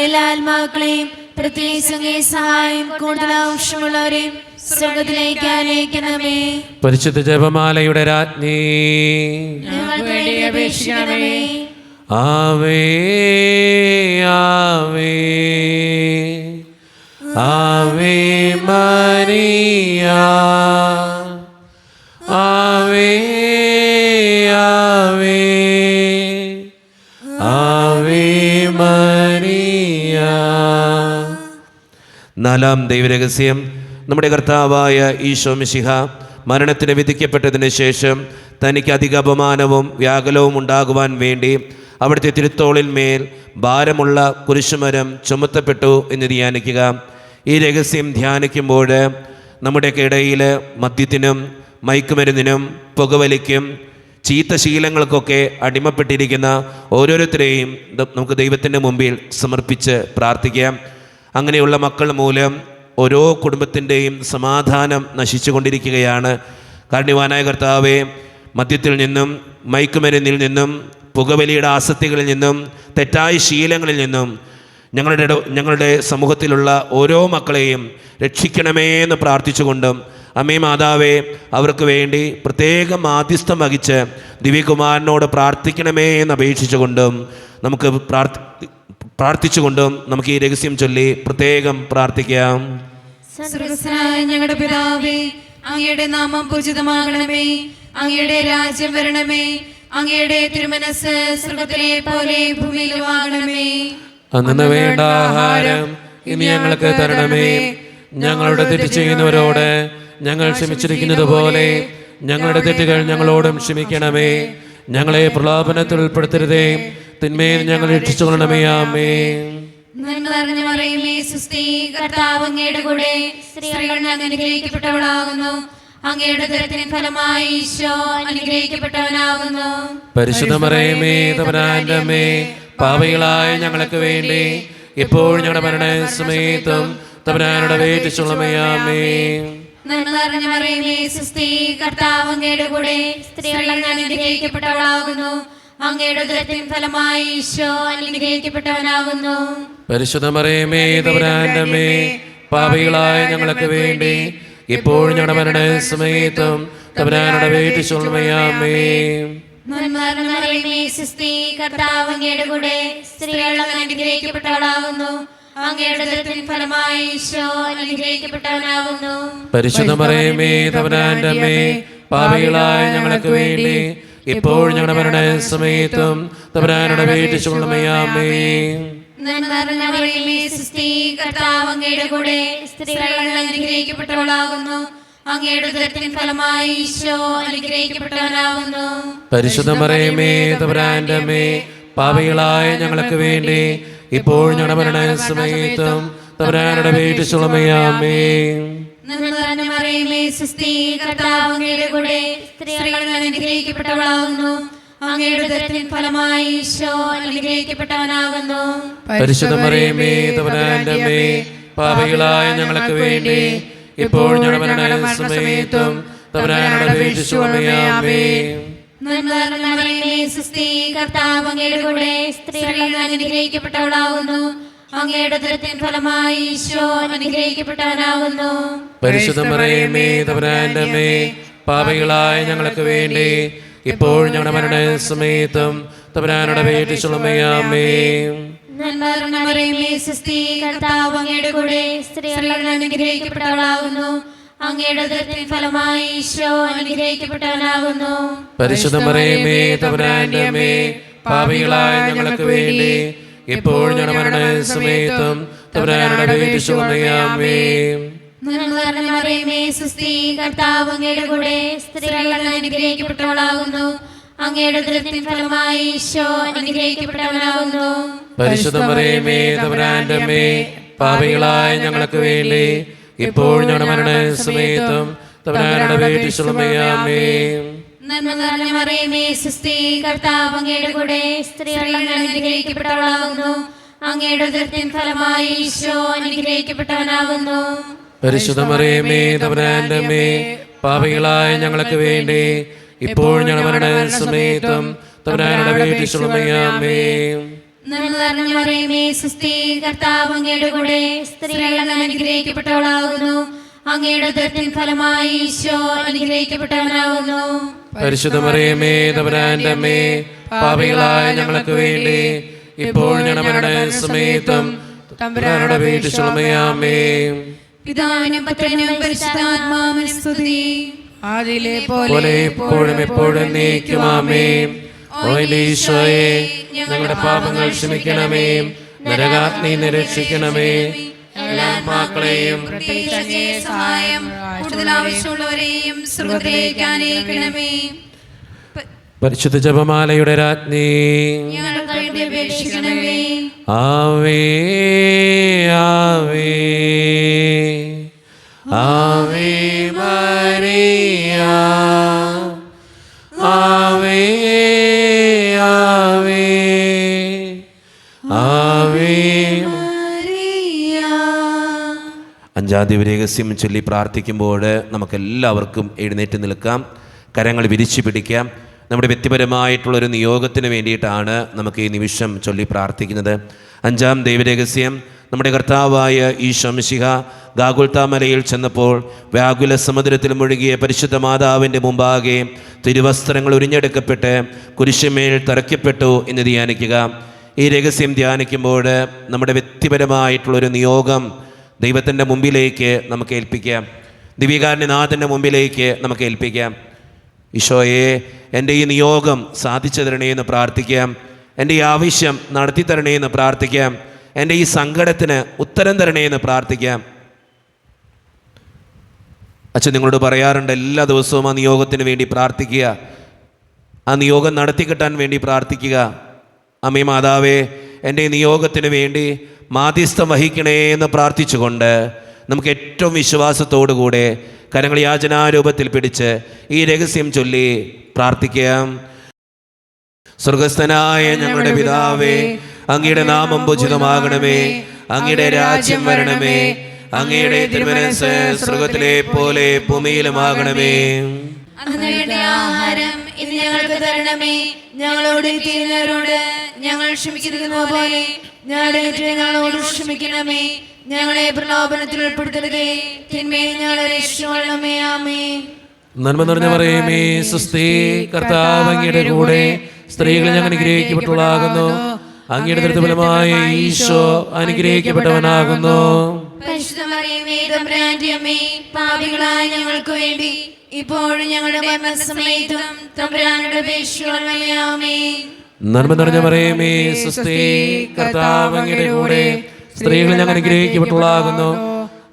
[SPEAKER 5] എല്ലാ ആത്മാക്കളെയും പ്രത്യേകിച്ച് അങ്ങേ സഹായം കൂടുതൽ ആവശ്യമുള്ളവരെയും സ്വർഗത്തിലേക്ക് അനയിക്കണമേ.
[SPEAKER 4] പരിശുദ്ധ ജപമാലയുടെ രാജ്ഞി,
[SPEAKER 5] ഞങ്ങൾക്ക് വേണ്ടി അപേക്ഷിക്കണമേ.
[SPEAKER 4] ആവേ ആവേ ആവേ മരിയ, ആവേ ആവേ ആവേ മരിയ.
[SPEAKER 1] നാലാം ദൈവരഹസ്യം, നമ്മുടെ കർത്താവായ ഈശോ മിശിഹ മരണത്തിന് വിധിക്കപ്പെട്ടതിന് ശേഷം തനിക്ക് അധിക അപമാനവും വ്യാകുലവും ഉണ്ടാകുവാൻ വേണ്ടി അവിടുത്തെ തിരുത്തോളിന്മേൽ ഭാരമുള്ള കുരിശുമരം ചുമത്തപ്പെട്ടു എന്ന് ധ്യാനിക്കുക. ഈ രഹസ്യം ധ്യാനിക്കുമ്പോൾ നമ്മുടെയൊക്കെ ഇടയിൽ മദ്യത്തിനും മയക്കുമരുന്നിനും പുകവലിക്കും ചീത്ത ശീലങ്ങൾക്കൊക്കെ അടിമപ്പെട്ടിരിക്കുന്ന ഓരോരുത്തരെയും നമുക്ക് ദൈവത്തിൻ്റെ മുമ്പിൽ സമർപ്പിച്ച് പ്രാർത്ഥിക്കാം. അങ്ങനെയുള്ള മക്കൾ മൂലം ഓരോ കുടുംബത്തിൻ്റെയും സമാധാനം നശിച്ചുകൊണ്ടിരിക്കുകയാണ്. കാരുണ്യവാനായ കർത്താവേ, മദ്യത്തിൽ നിന്നും മയക്കുമരുന്നിൽ നിന്നും പുകവലിയുടെ ആസക്തികളിൽ നിന്നും തെറ്റായ ശീലങ്ങളിൽ നിന്നും ഞങ്ങളുടെ സമൂഹത്തിലുള്ള ഓരോ മക്കളെയും രക്ഷിക്കണമേ എന്ന് പ്രാർത്ഥിച്ചുകൊണ്ടും, അമ്മേ മാതാവേ, അവർക്ക് വേണ്ടി പ്രത്യേകം മാധ്യസ്ഥം വഹിച്ച് ദിവ്യകുമാരനോട് പ്രാർത്ഥിക്കണമേ എന്ന് അപേക്ഷിച്ചുകൊണ്ടും നമുക്ക് പ്രാർത്ഥിച്ചുകൊണ്ടും നമുക്ക് ഈ രഹസ്യം ചൊല്ലി പ്രത്യേകം പ്രാർത്ഥിക്കാം.
[SPEAKER 3] സ്വർഗ്ഗസ്ഥനായ ഞങ്ങളുടെ പിതാവേ, അങ്ങയുടെ നാമം പൂജിതമാകണമേ. അങ്ങയുടെ രാജ്യം വരണമേ. അങ്ങയുടെ തിരുമനസ്സ് സ്വർഗ്ഗത്തിലെ പോലെ ഭൂമിയിലുമാകണമേ.
[SPEAKER 4] അന്ന് വേണ്ട ആഹാരം ഇനി ഞങ്ങൾക്ക് തരണമേ. ഞങ്ങളുടെ തെറ്റ് ചെയ്യുന്നവരോട് ഞങ്ങൾ ക്ഷമിച്ചിരിക്കുന്നത് പോലെ ഞങ്ങളുടെ തെറ്റുകൾ ഞങ്ങളോടും ക്ഷമിക്കണമേ. ഞങ്ങളെ പ്രലോഭനത്തിൽ ഉൾപ്പെടുത്തരുതേ, തിന്മയിൽ ഞങ്ങൾ രക്ഷിച്ചുകൊള്ളണമേ. ആമേൻ.
[SPEAKER 3] നന്മ നിറഞ്ഞ മറിയമേ, സുസ്തി, കർത്താവ് അങ്ങയുടെ കൂടെ, സ്ത്രീകൾ അങ്ങ് അനുഗ്രഹിക്കപ്പെട്ടവളാകുന്നു. അങ്ങയുടെ ഉദരത്തിൻ ഫലമായി ഈശോ അനുഗ്രഹിക്കപ്പെട്ടവനാകുന്നു.
[SPEAKER 4] പരിശുദ്ധ മറിയമേ, തമ്പുരാന്റെ അമ്മേ, പാപികളായ ഞങ്ങൾക്ക് വേണ്ടി ഇപ്പോൾ ഞങ്ങളുടെ മരണസമയത്തും തമ്പുരാനോട് അപേക്ഷിച്ചുകൊള്ളണമേ. ആമേൻ.
[SPEAKER 3] നന്മ നിറഞ്ഞ മറിയമേ, സുസ്തി, കർത്താവ് അങ്ങയുടെ കൂടെ, സ്ത്രീകൾ അങ്ങ് അനുഗ്രഹിക്കപ്പെട്ടവളാകുന്നു. അങ്ങയുടെ ഉദരത്തിൻ ഫലമായി ഈശോ അനുഗ്രഹിക്കപ്പെട്ടവനാകുന്നു.
[SPEAKER 4] പരിശുദ്ധ മറിയമേ, തമ്പുരാന്റെ അമ്മേ, പാപികളായ ഞങ്ങൾക്ക് വേണ്ടി ഇപ്പോൾ ഞങ്ങളുടെ മരണസമയത്തും തമ്പുരാനോട് അപേക്ഷിച്ചുകൊള്ളണമേ. ആമേൻ.
[SPEAKER 3] നന്മ നിറഞ്ഞ മറിയമേ, സുസ്തി, കർത്താവ് അങ്ങയുടെ കൂടെ, സ്ത്രീകൾ അങ്ങ് അനുഗ്രഹിക്കപ്പെട്ടവളാകുന്നു. അങ്ങയുടെ ഉദരത്തിൻ ഫലമായി ഈശോ അനുഗ്രഹിക്കപ്പെട്ടവനാകുന്നു.
[SPEAKER 4] പരിശുദ്ധ മറിയമേ, തമ്പുരാന്റെ അമ്മേ, പാപികളായ ഞങ്ങൾക്ക് വേണ്ടി ഇപ്പോൾ ഞങ്ങളുടെ മരണസമയത്തും തമ്പുരാനോട് അപേക്ഷിച്ചുകൊള്ളണമേ. ആമേൻ.
[SPEAKER 3] നന്മ നിറഞ്ഞ മറിയമേ, സുസ്തി, കർത്താവ് അങ്ങയുടെ കൂടെ, സ്ത്രീകൾ അങ്ങ് അനുഗ്രഹിക്കപ്പെട്ടവളാകുന്നു. അങ്ങയുടെ ഉദരത്തിൻ ഫലമായി ഈശോ അനുഗ്രഹിക്കപ്പെട്ടവനാകുന്നു.
[SPEAKER 4] പരിശുദ്ധ മറിയമേ, തമ്പുരാന്റെ അമ്മേ, പാപികളായ ഞങ്ങൾക്ക് വേണ്ടി ഇപ്പോൾ ഞങ്ങളുടെ മരണസമയത്തും തമ്പുരാനോട് അപേക്ഷിച്ചുകൊള്ളണമേ. ആമേൻ.
[SPEAKER 3] നന്മ നിറഞ്ഞ മറിയമേ, സുസ്തി, കർത്താവ് അങ്ങയുടെ കൂടെ, സ്ത്രീകൾ അങ്ങ് അനുഗ്രഹിക്കപ്പെട്ടവളാകുന്നു. അങ്ങയുടെ ഉദരത്തിൻ ഫലമായി ഈശോ അനുഗ്രഹിക്കപ്പെട്ടവനാകുന്നു.
[SPEAKER 4] പരിശുദ്ധ മറിയമേ, തമ്പുരാന്റെ അമ്മേ, പാപികളായ ഞങ്ങൾക്ക് വേണ്ടി ഇപ്പോൾ ഞങ്ങളുടെ മരണസമയത്തും തമ്പുരാനോട് അപേക്ഷിച്ചുകൊള്ളണമേ. ആമേൻ.
[SPEAKER 3] നന്മ നിറഞ്ഞ മറിയമേ, സുസ്തി, കർത്താവ് അങ്ങയുടെ കൂടെ, സ്ത്രീകൾ അങ്ങ് അനുഗ്രഹിക്കപ്പെട്ടവളാകുന്നു. അങ്ങയുടെ ഉദരത്തിൻ ഫലമായി ഈശോ അനുഗ്രഹിക്കപ്പെട്ടവനാകുന്നു.
[SPEAKER 4] പരിശുദ്ധ മറിയമേ, തമ്പുരാന്റെ അമ്മേ, പാപികളായ ഞങ്ങൾക്ക് വേണ്ടി ഇപ്പോൾ ഞങ്ങളുടെ മരണസമയത്തും തമ്പുരാനോട് അപേക്ഷിച്ചുകൊള്ളണമേ. ആമേൻ.
[SPEAKER 3] നന്മ നിറഞ്ഞ മറിയമേ, സുസ്തി, കർത്താവ് അങ്ങയുടെ കൂടെ, സ്ത്രീകൾ അങ്ങ് അനുഗ്രഹിക്കപ്പെട്ടവളാകുന്നു. അങ്ങയുടെ ഉദരത്തിൻ ഫലമായി ഈശോ അനുഗ്രഹിക്കപ്പെട്ടവനാകുന്നു.
[SPEAKER 4] പരിശുദ്ധ മറിയമേ, തമ്പുരാന്റെ അമ്മേ, പാപികളായ ഞങ്ങൾക്ക് വേണ്ടി ഇപ്പോൾ ഞങ്ങളുടെ മരണസമയത്തും തമ്പുരാനോട് അപേക്ഷിച്ചുകൊള്ളണമേ. ആമേൻ.
[SPEAKER 3] നന്മ നിറഞ്ഞ മറിയമേ, സുസ്തി, കർത്താവ് അങ്ങയുടെ കൂടെ, സ്ത്രീകൾ അങ്ങ് അനുഗ്രഹിക്കപ്പെട്ടവളാകുന്നു. അങ്ങയുടെ ഉദരത്തിൻ ഫലമായി ഈശോ അനുഗ്രഹിക്കപ്പെട്ടവനാകുന്നു.
[SPEAKER 4] പരിശുദ്ധ മറിയമേ, തമ്പുരാന്റെ അമ്മേ, പാപികളായ ഞങ്ങൾക്ക് വേണ്ടി ഇപ്പോൾ ഞങ്ങളുടെ മരണസമയത്തും തമ്പുരാനോട് അപേക്ഷിച്ചുകൊള്ളണമേ. ആമേൻ.
[SPEAKER 3] നന്മ നിറഞ്ഞ മറിയമേ, സുസ്തി, കർത്താവ് അങ്ങയുടെ കൂടെ, സ്ത്രീകൾ അങ്ങ് അനുഗ്രഹിക്കപ്പെട്ടവളാകുന്നു. അങ്ങയുടെ ഉദരത്തിൻ ഫലമായി ഈശോ അനുഗ്രഹിക്കപ്പെട്ടവനാകുന്നു.
[SPEAKER 4] പരിശുദ്ധ മറിയമേ, തമ്പുരാന്റെ അമ്മേ, പാപികളായ ഞങ്ങൾക്ക് വേണ്ടി ഇപ്പോൾ ഞങ്ങളുടെ മരണസമയത്തും തമ്പുരാനോട് അപേക്ഷിച്ചുകൊള്ളണമേ. ആമേൻ.
[SPEAKER 3] നന്മ നിറഞ്ഞ മറിയമേ സുസ്ഥി, കർത്താവ് അങ്ങയുടെ കൂടെ സ്ത്രീകൾ അങ്ങ് അനുഗ്രഹിക്കപ്പെട്ടവളാകുന്നു. അങ്ങയുടെ ഉദരത്തിൻ ഫലമായി ഈശോ അനുഗ്രഹിക്കപ്പെട്ടവനാകുന്നു.
[SPEAKER 4] പരിശുദ്ധ മറിയമേ തമ്പുരാന്റെ അമ്മേ, പാപികളായ ഞങ്ങൾക്ക് വേണ്ടി ഇപ്പോൾ ഞങ്ങളുടെ സമയത്തും തമ്പുരാനോട് അപേക്ഷിച്ചുകൊള്ളണമേ.
[SPEAKER 3] പിതാവിനും പുത്രനും പരിശുദ്ധാത്മാവിനും സ്തുതി.
[SPEAKER 5] ആദിയിലെ
[SPEAKER 4] പോലെ എപ്പോഴും എപ്പോഴും എന്നേക്കും ആമേൻ. ഓ എൻ്റെ ഈശോയെ, ഞങ്ങളുടെ പാപങ്ങൾ ക്ഷമിക്കണമേ, നരകാഗ്നി നിരക്ഷിക്കണമേ, എല്ലാ ആത്മാക്കളെയും
[SPEAKER 3] പ്രത്യേകിച്ച് അങ്ങേ സഹായം കൂടുതൽ ആവശ്യമുള്ളവരെയും സ്വർഗ്ഗത്തിലേക്ക് ആനയിക്കണമേ.
[SPEAKER 4] പരിശുദ്ധ ജപമാലയുടെ രാജ്ഞി
[SPEAKER 3] ഞങ്ങൾക്ക് വേണ്ടി അപേക്ഷിക്കണമേ.
[SPEAKER 4] ആവേ ആവേ ആവേ മരിയ, ആവേ ആവേ ആവേ. അഞ്ചാം ദിവരഹസ്യം ചൊല്ലി പ്രാർത്ഥിക്കുമ്പോൾ നമുക്കെല്ലാവർക്കും എഴുന്നേറ്റ് നിൽക്കാം, കരങ്ങൾ വിരിച്ചു പിടിക്കാം. നമ്മുടെ വ്യക്തിപരമായിട്ടുള്ളൊരു നിയോഗത്തിന് വേണ്ടിയിട്ടാണ് നമുക്ക് ഈ നിമിഷം ചൊല്ലി പ്രാർത്ഥിക്കുന്നത്. അഞ്ചാം ദൈവരഹസ്യം, നമ്മുടെ കർത്താവായ ഈശോ മിശിഹ ഗാഗുൽത്താ മലയിൽ ചെന്നപ്പോൾ വ്യാകുല സമുദ്രത്തിൽ മുഴുകിയ പരിശുദ്ധ മാതാവിൻ്റെ മുമ്പാകെ തിരുവസ്ത്രങ്ങൾ ഉരിഞ്ഞെടുക്കപ്പെട്ട് കുരിശുമേൽ തറയ്ക്കപ്പെട്ടു എന്ന് ധ്യാനിക്കുക. ഈ രഹസ്യം ധ്യാനിക്കുമ്പോൾ നമ്മുടെ വ്യക്തിപരമായിട്ടുള്ളൊരു നിയോഗം ദൈവത്തിൻ്റെ മുമ്പിലേക്ക് നമുക്ക് ഏൽപ്പിക്കാം, ദിവ്യകാരുണ്യനാഥൻ്റെ മുമ്പിലേക്ക് നമുക്ക് ഏൽപ്പിക്കാം. ഈശോയെ, എൻ്റെ ഈ നിയോഗം സാധിച്ചു തരണേ എന്ന് പ്രാർത്ഥിക്കാം. എൻ്റെ ഈ ആവശ്യം നടത്തി തരണേ എന്ന് പ്രാർത്ഥിക്കാം. എൻ്റെ ഈ സങ്കടത്തിന് ഉത്തരം തരണേ എന്ന് പ്രാർത്ഥിക്കാം. അച്ഛൻ നിങ്ങളോട് പറയാറുണ്ട്, എല്ലാ ദിവസവും ആ നിയോഗത്തിന് വേണ്ടി പ്രാർത്ഥിക്കുക, ആ നിയോഗം നടത്തി കിട്ടാൻ വേണ്ടി പ്രാർത്ഥിക്കുക. അമ്മേ മാതാവേ, എൻ്റെ ഈ നിയോഗത്തിന് വേണ്ടി മാധ്യസ്ഥം വഹിക്കണേ എന്ന് പ്രാർത്ഥിച്ചുകൊണ്ട് നമുക്ക് ഏറ്റവും വിശ്വാസത്തോടു കൂടെ കരങ്ങൾ യാചനാരൂപത്തിൽ പിടിച്ച് ഈ രഹസ്യം ചൊല്ലി പ്രാർത്ഥിക്കാം. സ്വർഗസ്ഥനായ ഞങ്ങളുടെ പിതാവേ, അങ്ങയുടെ നാമം പൂജിതമാകണമേ, അങ്ങയുടെ രാജ്യം വരണമേ, അങ്ങയുടെ തിരുമനസ്സ് സ്വർഗത്തിലെ പോലെ ഭൂമിയിലുമാകണമേ.
[SPEAKER 3] അന്ന് വേണ്ട ആഹാരം ഇന്ന് ഞങ്ങൾക്ക് തരണമേ. ഞങ്ങളോട് ചെയ്യുന്നവരോട് ഞങ്ങൾ ക്ഷമിക്കുന്നത് പോലെ ഞങ്ങളോട് ക്ഷമിക്കണമേ. ഞങ്ങളെ പ്രലോഭനത്തിൽ ഉൾപ്പെടുത്തരുതേ, തിന്മയെ ഞങ്ങളെ രക്ഷിക്കണമേ. ആമേൻ.
[SPEAKER 4] നന്മ നിറഞ്ഞ മറിയമേ സുസ്ഥി, കർത്താവ് അങ്ങയുടെ കൂടെ സ്ത്രീകൾ ഞങ്ങൾ അനുഗ്രഹിക്കപ്പെട്ടവളാകുന്നു. അങ്ങയുടെ ദുരിതഫലമായ ഈശോ അനുഗ്രഹിക്കപ്പെട്ടവനാകുന്നു.
[SPEAKER 3] പരിശുദ്ധ മറിയമേ തമ്പുരാന്റെ അമ്മേ, പാപികളായ ഞങ്ങൾക്ക് വേണ്ടി ഇപ്പോഴും ഞങ്ങളുടെ മരണസമയത്തും തമ്പുരാനോട് അപേക്ഷിക്കണമേ. ആമേൻ.
[SPEAKER 4] നന്മ നിറഞ്ഞ മറിയമേ സുസ്ഥി, കർത്താവ് അങ്ങയുടെ കൂടെ സ്ത്രീകൾ ഞങ്ങൾ അനുഗ്രഹിക്കപ്പെട്ടവളാകുന്നു.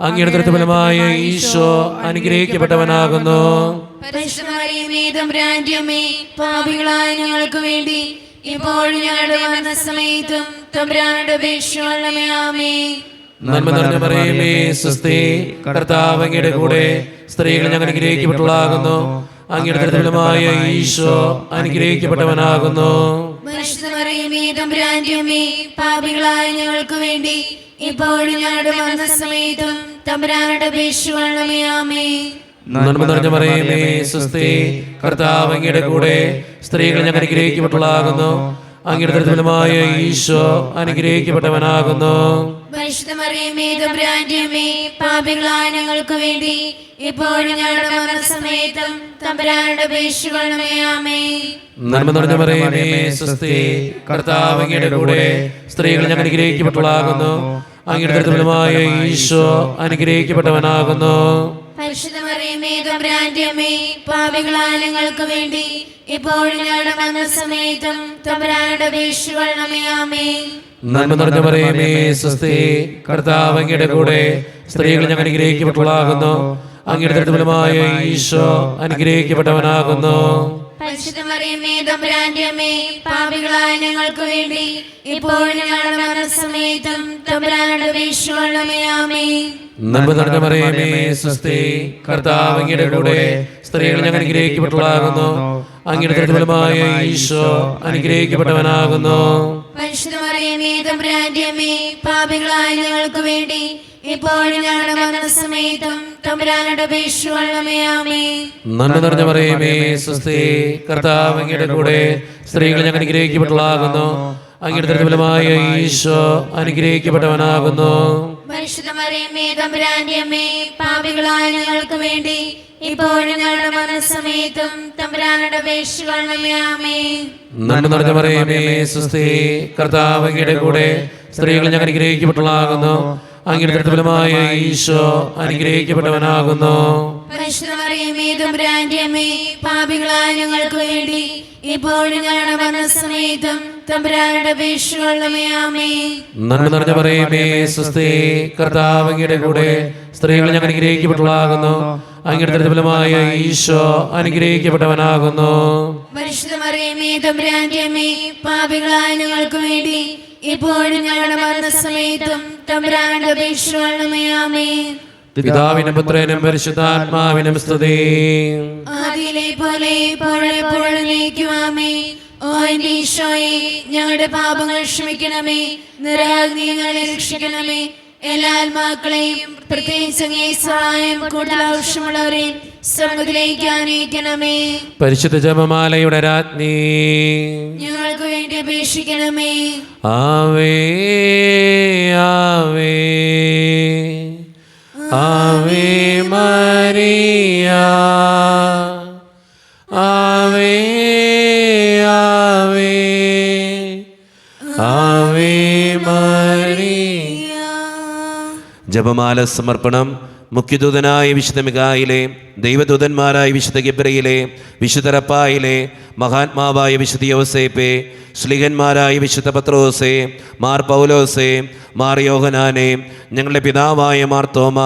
[SPEAKER 4] അങ്ങയുടെ ദുരിതഫലമായ ഈശോ അനുഗ്രഹിക്കപ്പെട്ടവനാകുന്നു.
[SPEAKER 3] പരിശുദ്ധ മറിയമേ തമ്പുരാന്റെ അമ്മേ, പാപികളായ ഞങ്ങൾക്ക് വേണ്ടി ഇപ്പോഴും ഞങ്ങളുടെ മരണസമയത്തും തമ്പുരാനോട് അപേക്ഷിക്കണമേ. ആമേൻ.
[SPEAKER 4] നന്മ നിറഞ്ഞ മറിയമേ സുസ്ഥി, കർത്താവ് അങ്ങയുടെ കൂടെ സ്ത്രീകൾ ഞങ്ങൾ അനുഗ്രഹിക്കപ്പെട്ടവളാകുന്നു. അങ്ങയുടെ ദുരിതഫലമായ ഈശോ അനുഗ്രഹിക്കപ്പെട്ടവനാകുന്നു.
[SPEAKER 3] പരിശുദ്ധ മറിയമേ തമ്പുരാന്റെ അമ്മേ, പാപികളായ ഞങ്ങൾക്ക് വേണ്ടി ഇപ്പോഴും ഞങ്ങളുടെ മരണസമയത്തും തമ്പുരാനോട് അപേക്ഷിക്കണമേ. ആമേൻ.
[SPEAKER 4] നന്മ നിറഞ്ഞ മറിയമേ സുസ്ഥി, കർത്താവ് അങ്ങയുടെ കൂടെ സ്ത്രീകൾ ഞങ്ങൾ അനുഗ്രഹിക്കപ്പെട്ടവളാകുന്നു. അങ്ങയുടെ ദുരിതഫലമായ ഈശോ അനുഗ്രഹിക്കപ്പെട്ടവനാകുന്നു.
[SPEAKER 3] പരിശുദ്ധ മറിയമേ തമ്പുരാന്റെ അമ്മേ, പാപികളായ ഞങ്ങൾക്ക് വേണ്ടി ഇപ്പോഴും ഞങ്ങളുടെ മരണസമയത്തും തമ്പുരാനോട് അപേക്ഷിക്കണമേ. ആമേൻ.
[SPEAKER 4] നന്മ നിറഞ്ഞ മറിയമേ സുസ്ഥി, കർത്താവ് അങ്ങയുടെ കൂടെ സ്ത്രീകൾ ഞങ്ങൾ അനുഗ്രഹിക്കപ്പെട്ടവളാകുന്നു. അങ്ങയുടെ ദുരിതഫലമായ ഈശോ അനുഗ്രഹിക്കപ്പെട്ടവനാകുന്നു.
[SPEAKER 3] പരിശുദ്ധ മറിയമേ തമ്പുരാന്റെ അമ്മേ, പാപികളായ ഞങ്ങൾക്ക് വേണ്ടി ഇപ്പോഴും ഞങ്ങളുടെ മരണസമയത്തും തമ്പുരാനോട് അപേക്ഷിക്കണമേ. ആമേൻ.
[SPEAKER 4] നന്മ നിറഞ്ഞ മറിയമേ സുസ്ഥി, കർത്താവ് അങ്ങയുടെ കൂടെ സ്ത്രീകൾ ഞങ്ങൾ അനുഗ്രഹിക്കപ്പെട്ടവളാകുന്നു. അങ്ങയുടെ ദുരിതഫലമായ ഈശോ അനുഗ്രഹിക്കപ്പെട്ടവനാകുന്നു.
[SPEAKER 3] പരിശുദ്ധ മറിയമേ തമ്പുരാന്റെ അമ്മേ, പാപികളായ ഞങ്ങൾക്ക് വേണ്ടി ഇപ്പോഴും ഞങ്ങളുടെ മരണസമയത്തും തമ്പുരാനോട് അപേക്ഷിക്കണമേ. ആമേൻ.
[SPEAKER 4] നന്മ നിറഞ്ഞ മറിയമേ സുസ്ഥി, കർത്താവ് അങ്ങയുടെ കൂടെ സ്ത്രീകൾ ഞങ്ങൾ അനുഗ്രഹിക്കപ്പെട്ടവളാകുന്നു. അങ്ങയുടെ ദുരിതഫലമായ ഈശോ അനുഗ്രഹിക്കപ്പെട്ടവനാകുന്നു.
[SPEAKER 3] പരിശുദ്ധ മറിയമേ തമ്പുരാന്റെ അമ്മേ, പാപികളായ ഞങ്ങൾക്ക് വേണ്ടി ഇപ്പോഴും ഞങ്ങളുടെ മരണസമയത്തും തമ്പുരാനോട് അപേക്ഷിക്കണമേ. ആമേൻ.
[SPEAKER 4] നന്മ നിറഞ്ഞ മറിയമേ സുസ്ഥി, കർത്താവ് അങ്ങയുടെ കൂടെ സ്ത്രീകൾ ഞങ്ങൾ അനുഗ്രഹിക്കപ്പെട്ടവളാകുന്നു. അങ്ങയുടെ ഫലമായ ഈശോ അനുഗ്രഹിക്കപ്പെട്ടവനാകുന്നു.
[SPEAKER 5] പരിശുദ്ധ മറിയമേ തമ്പുരാന്റെ അമ്മേ, പാപികളായ ഞങ്ങൾക്ക് വേണ്ടി ഇപ്പോഴും ഞങ്ങളുടെ മരണസമയത്തും തമ്പുരാനോട് അപേക്ഷിക്കണമേ. ആമേൻ.
[SPEAKER 4] നന്മ നിറഞ്ഞ മറിയമേ സ്വസ്തി, കർത്താവ് അങ്ങയുടെ കൂടെ സ്ത്രീകൾ ഞങ്ങൾ അനുഗ്രഹിക്കപ്പെട്ടവളാകുന്നു. അങ്ങയുടെ ഫലമായ ഈശോ അനുഗ്രഹിക്കപ്പെട്ടവനാകുന്നു.
[SPEAKER 5] പരിശുദ്ധ മറിയമേ തമ്പുരാന്റെ അമ്മേ, പാപികളായ ഞങ്ങൾക്ക് വേണ്ടി ഇപ്പോഴും ഞങ്ങളുടെ മരണസമയത്തും തമ്പുരാനോട് അപേക്ഷിക്കണമേ. ആമേൻ.
[SPEAKER 4] നന്മ നിറഞ്ഞ മറിയമേ സ്വസ്തി, കർത്താവ് അങ്ങയുടെ കൂടെ സ്ത്രീകൾ ഞങ്ങൾ അനുഗ്രഹിക്കപ്പെട്ടവളാകുന്നു. അങ്ങയുടെ ഫലമായ ഈശോ അനുഗ്രഹിക്കപ്പെട്ടവനാകുന്നു.
[SPEAKER 5] പരിശുദ്ധ മറിയമേ തമ്പുരാന്റെ അമ്മേ, പാപികളായ ഞങ്ങൾക്ക് വേണ്ടി ഇപ്പോഴും ഞങ്ങളുടെ മരണസമയത്തും തമ്പുരാനോട് അപേക്ഷിക്കണമേ. ആമേൻ.
[SPEAKER 4] പിതാവിനും പുത്രനും പരിശുദ്ധാത്മാവിനും സ്തുതി.
[SPEAKER 5] ആദിയിലെ പോലെ ഇപ്പോഴെപ്പോഴും എന്നേക്കും. ആമേൻ. ഓ എന്റെ ഈശോയെ, ഞങ്ങളുടെ പാപങ്ങൾ ക്ഷമിക്കണമേ, നിരാഗ്നികളെ രക്ഷിക്കണമേ. എല്ലാ ആത്മാക്കളെയും പ്രത്യേകിച്ച് അങ്ങേ സഹായം കൂടുതൽ ആവശ്യമുള്ളവരെയും സ്വർഗ്ഗത്തിലേക്ക് ആനയിക്കണമേ.
[SPEAKER 4] പരിശുദ്ധ ജപമാലയുടെ രാജ്ഞി,
[SPEAKER 5] ഞങ്ങൾക്ക് വേണ്ടി അപേക്ഷിക്കണമേ.
[SPEAKER 4] ആവേ ആവേ ആവേ മരിയ, ആവേ ആവേ ആവേ മരിയ.
[SPEAKER 1] ജപമാല സമർപ്പണം. മുഖ്യദൂതനായ വിശുദ്ധ മിഖായിലെ, ദൈവദൂതന്മാരായ വിശുദ്ധ ഗബ്രിയേലേ, വിശുദ്ധ റഫായേലേ, മഹാത്മാവായ വിശുദ്ധ യോസേപ്പേ, ശ്ലീഹന്മാരായ വിശുദ്ധ പത്രോസേ, മാർ പൗലോസേ, മാർ യോഹനാനേ, ഞങ്ങളുടെ പിതാവായ മാർ തോമ,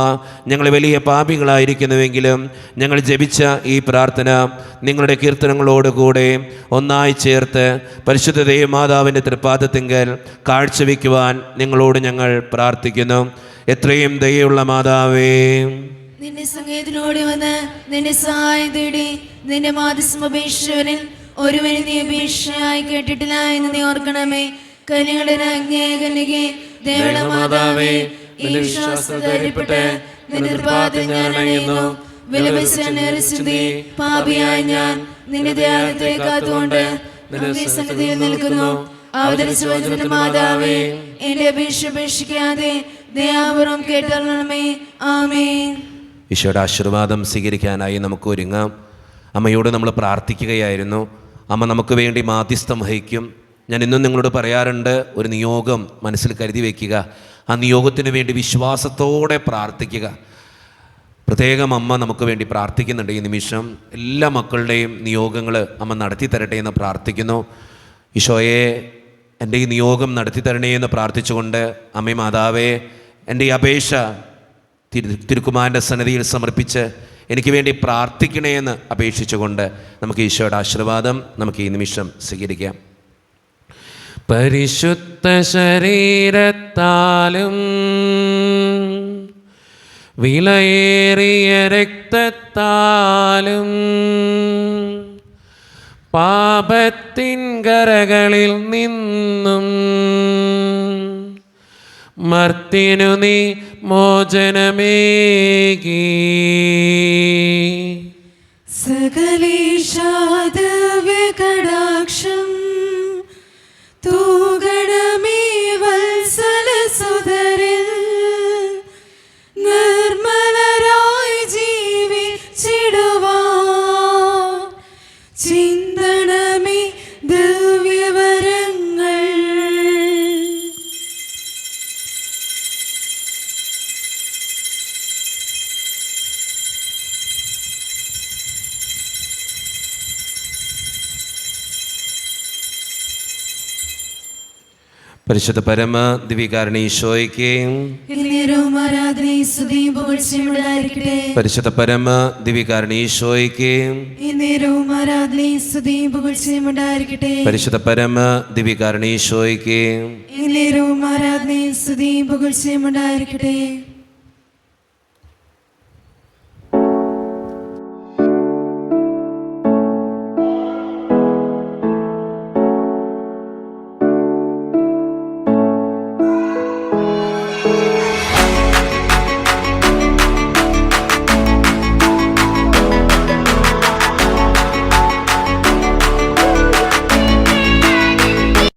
[SPEAKER 1] ഞങ്ങൾ വലിയ പാപികളായിരിക്കുന്നുവെങ്കിലും ഞങ്ങൾ ജപിച്ച ഈ പ്രാർത്ഥന നിങ്ങളുടെ കീർത്തനങ്ങളോടുകൂടെ ഒന്നായി ചേർത്ത് പരിശുദ്ധ ദൈവമാതാവിൻ്റെ തൃപ്പാദത്തിങ്കൽ കാഴ്ചവെക്കുവാൻ നിങ്ങളോട് ഞങ്ങൾ പ്രാർത്ഥിക്കുന്നു. എത്രയും ദയയുള്ള മാതാവേ,
[SPEAKER 5] നിന്റെ സംഗീതത്തിനോട് വന്ന് നിന്റെ സഹായം തേടി നിന്റെ മാധ്യസ്ഥം അപേക്ഷിച്ചവരിൽ ഒരുവന് നീ അപേക്ഷയായി കേട്ടിട്ടില്ല എന്ന് നീ ഓർക്കണമേ. കന്യകളുടെ രാജ്ഞിയായ കന്യകേ, ദയയുള്ള മാതാവേ, ഈ വിശ്വാസം ധൈര്യപ്പെട്ട് നിന്റെ കൃപാത്തിൽ ഞാൻ അണയുന്നു. വിലപിച്ചി പാപിയായ ഞാൻ നിന്റെ ധ്യാനത്തെ കാത്തുകൊണ്ട് നിന്റെ സന്നിധിയിൽ നിൽക്കുന്നു. അവതരിച്ച വചനത്തിന്റെ മാതാവേ, എന്റെ അപേക്ഷ ഉപേക്ഷിക്കാതെ ദയാപൂർവം കേട്ടറിയണമേ. ആമേൻ.
[SPEAKER 1] ഈശോയുടെ ആശീർവാദം സ്വീകരിക്കാനായി നമുക്ക് ഒരുങ്ങാം. അമ്മയോട് നമ്മൾ പ്രാർത്ഥിക്കുകയായിരുന്നു. അമ്മ നമുക്ക് വേണ്ടി മാധ്യസ്ഥം വഹിക്കും. ഞാൻ ഇന്നും നിങ്ങളോട് പറയാറുണ്ട്, ഒരു നിയോഗം മനസ്സിൽ കരുതി വയ്ക്കുക. ആ നിയോഗത്തിന് വേണ്ടി വിശ്വാസത്തോടെ പ്രാർത്ഥിക്കുക. പ്രത്യേകം അമ്മ നമുക്ക് വേണ്ടി പ്രാർത്ഥിക്കുന്നുണ്ട്. ഈ നിമിഷം എല്ലാ മക്കളുടെയും നിയോഗങ്ങൾ അമ്മ നടത്തി തരട്ടെ എന്ന് പ്രാർത്ഥിക്കുന്നു. ഈശോയെ, എൻ്റെ ഈ നിയോഗം നടത്തി തരണേ എന്ന് പ്രാർത്ഥിച്ചുകൊണ്ട് അമ്മേ മാതാവേ, എൻ്റെ ഈ അപേക്ഷ തിരുക്കുമാരൻ്റെ സന്നിധിയിൽ സമർപ്പിച്ച് എനിക്ക് വേണ്ടി പ്രാർത്ഥിക്കണേ എന്ന് അപേക്ഷിച്ചുകൊണ്ട് നമുക്ക് ഈശോയുടെ ആശീർവാദം നമുക്ക് ഈ നിമിഷം സ്വീകരിക്കാം.
[SPEAKER 4] പരിശുദ്ധ ശരീരത്താലും വിലയേറിയ രക്തത്താലും പാപത്തിൻ കരകളിൽ നിന്നും മർത്തിനു നീ മോചനമേകി.
[SPEAKER 2] സകലേശാദവ്യകടാക്ഷം തൂഗണമേ വത്സലസുതരിൽ നിർമ്മലരായി ജീവിച്ചിടുവാൻ ചിന്തണമേ ദിവ്യവരങ്ങൾ.
[SPEAKER 1] പരിശുദ്ധ പരമ ദിവ്യകാരുണ്യ ഈശോയ്ക്ക്
[SPEAKER 2] എന്നേരവും ആരാധനയും സ്തുതിയും പുകഴ്ചയും ഉണ്ടായിരിക്കട്ടെ.
[SPEAKER 1] പരിശുദ്ധ പരമ ദിവ്യകാരുണ്യ ഈശോയ്ക്ക്
[SPEAKER 2] എന്നേരവും ആരാധനയും സ്തുതിയും പുകഴ്ചയും ഉണ്ടായിരിക്കട്ടെ.
[SPEAKER 1] പരിശുദ്ധ പരമ ദിവ്യകാരുണ്യ ഈശോയ്ക്ക്
[SPEAKER 2] എന്നേരവും ആരാധനയും സ്തുതിയും പുകഴ്ചയും ഉണ്ടായിരിക്കട്ടെ.